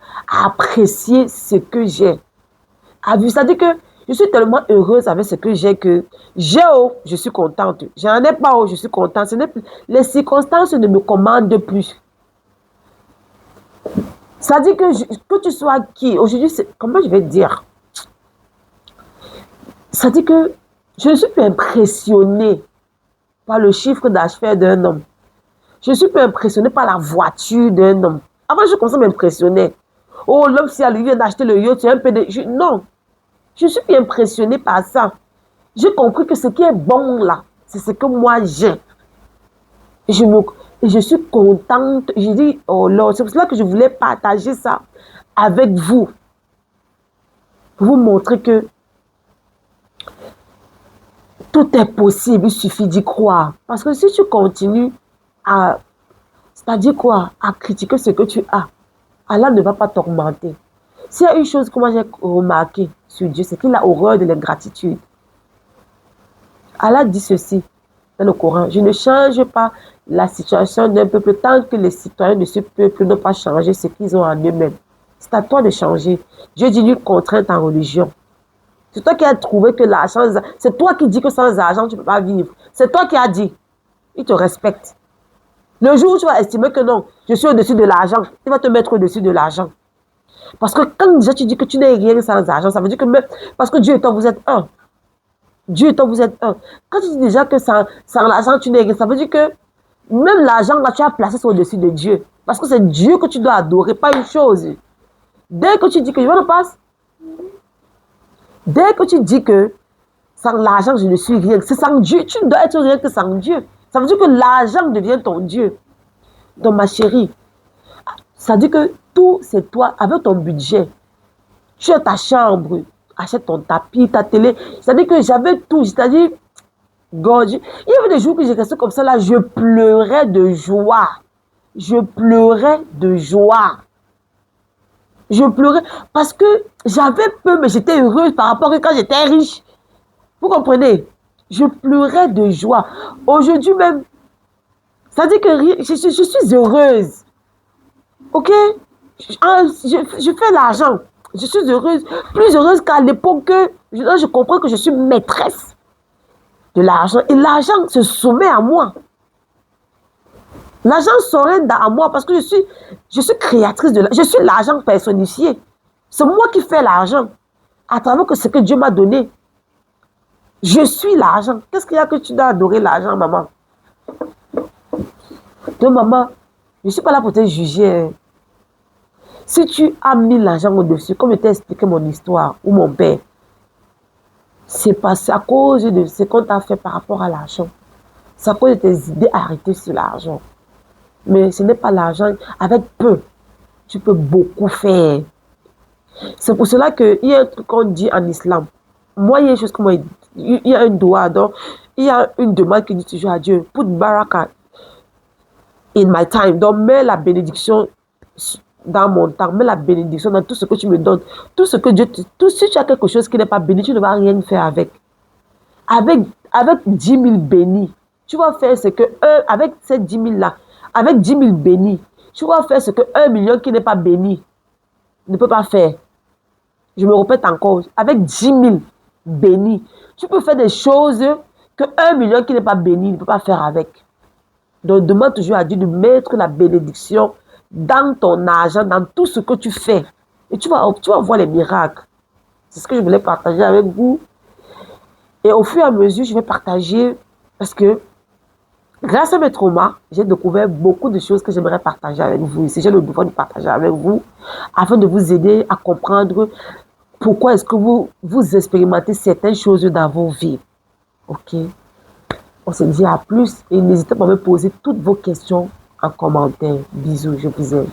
apprécier ce que j'ai. À vivre. C'est-à-dire que Je suis tellement heureuse avec ce que j'ai que j'ai, oh, je suis contente. J'en ai pas, oh, je suis contente. Ce n'est plus, les circonstances ne me commandent plus. Ça dit que tu sois qui? Aujourd'hui, comment je vais te dire? Ça dit que je ne suis plus impressionnée par le chiffre d'affaires d'un homme. Je ne suis plus impressionnée par la voiture d'un homme. Avant, je commençais à m'impressionner. Oh, l'homme, si elle vient d'acheter le yacht, c'est un peu de... Non, je ne suis plus impressionnée par ça. J'ai compris que ce qui est bon là, c'est ce que moi j'ai. Je suis contente. Je dis, oh là, c'est pour cela que je voulais partager ça avec vous. Pour vous montrer que tout est possible, il suffit d'y croire. Parce que si tu continues à, c'est-à-dire quoi, à critiquer ce que tu as, Allah ne va pas t'augmenter. S'il y a une chose que moi j'ai remarqué sur Dieu, c'est qu'il a horreur de l'ingratitude. Allah dit ceci dans le Coran: je ne change pas la situation d'un peuple tant que les citoyens de ce peuple n'ont pas changé ce qu'ils ont en eux-mêmes. C'est à toi de changer. Dieu dit nulle contrainte en religion. C'est toi qui as trouvé que l'argent, c'est toi qui dis que sans argent, tu ne peux pas vivre. C'est toi qui as dit. Il te respecte. Le jour où tu vas estimer que non, je suis au-dessus de l'argent, il va te mettre au-dessus de l'argent. Parce que quand déjà tu dis que tu n'es rien sans argent, ça veut dire que même, parce que Dieu et toi, vous êtes un. Dieu et toi, vous êtes un. Quand tu dis déjà que sans l'argent, tu n'es rien, ça veut dire que même l'argent, là, tu as placé ça au-dessus de Dieu. Parce que c'est Dieu que tu dois adorer, pas une chose. Dès que tu dis que je le passe, dès que tu dis que sans l'argent, je ne suis rien, c'est sans Dieu, tu ne dois être rien que sans Dieu. Ça veut dire que l'argent devient ton Dieu. Donc, ma chérie, ça dit que tout, c'est toi, avec ton budget. Tu as ta chambre, achète ton tapis, ta télé. Ça dit que j'avais tout, c'est-à-dire, gorge. Il y avait des jours que j'ai resté comme ça, là, je pleurais de joie. Je pleurais de joie. Je pleurais parce que j'avais peu, mais j'étais heureuse par rapport à quand j'étais riche. Vous comprenez? Je pleurais de joie. Aujourd'hui même, ça dit que je suis heureuse. Ok? Je fais l'argent. Je suis heureuse. Plus heureuse qu'à l'époque que je comprends que je suis maîtresse de l'argent. Et l'argent se soumet à moi. L'argent s'oriente à moi parce que je suis créatrice de l'argent. Je suis l'argent personnifié. C'est moi qui fais l'argent à travers ce que Dieu m'a donné. Je suis l'argent. Qu'est-ce qu'il y a que tu dois adorer l'argent, maman? Donc, maman, je ne suis pas là pour te juger. Si tu as mis l'argent au-dessus, comme je t'ai expliqué mon histoire ou mon père, c'est à cause de ce qu'on t'a fait par rapport à l'argent. C'est à cause de tes idées arrêtées sur l'argent. Mais ce n'est pas l'argent. Avec peu, tu peux beaucoup faire. C'est pour cela qu'il y a un truc qu'on dit en islam. Moi, il y a une chose comme il y a un doigt, donc il y a une demande qui dit toujours à Dieu: put baraka in my time. Donc, mets la bénédiction dans mon temps, mets la bénédiction dans tout ce que tu me donnes. Tout ce que Dieu si tu as quelque chose qui n'est pas béni, tu ne vas rien faire avec. Avec 10 000 bénis, tu vas faire ce que avec ces 10 000 là, avec 10 000 bénis, tu vas faire ce que 1 million qui n'est pas béni ne peut pas faire. Je me répète encore, avec 10 000 bénis, tu peux faire des choses que 1 million qui n'est pas béni ne peut pas faire avec. Donc, demande toujours à Dieu de mettre la bénédiction dans ton argent, dans tout ce que tu fais. Et tu vas voir les miracles. C'est ce que je voulais partager avec vous. Et au fur et à mesure, je vais partager parce que grâce à mes traumas, j'ai découvert beaucoup de choses que j'aimerais partager avec vous. Ici, j'ai le devoir de partager avec vous afin de vous aider à comprendre pourquoi est-ce que vous expérimentez certaines choses dans vos vies. Ok? On se dit à plus et n'hésitez pas à me poser toutes vos questions en commentaire. Bisous, je vous aime.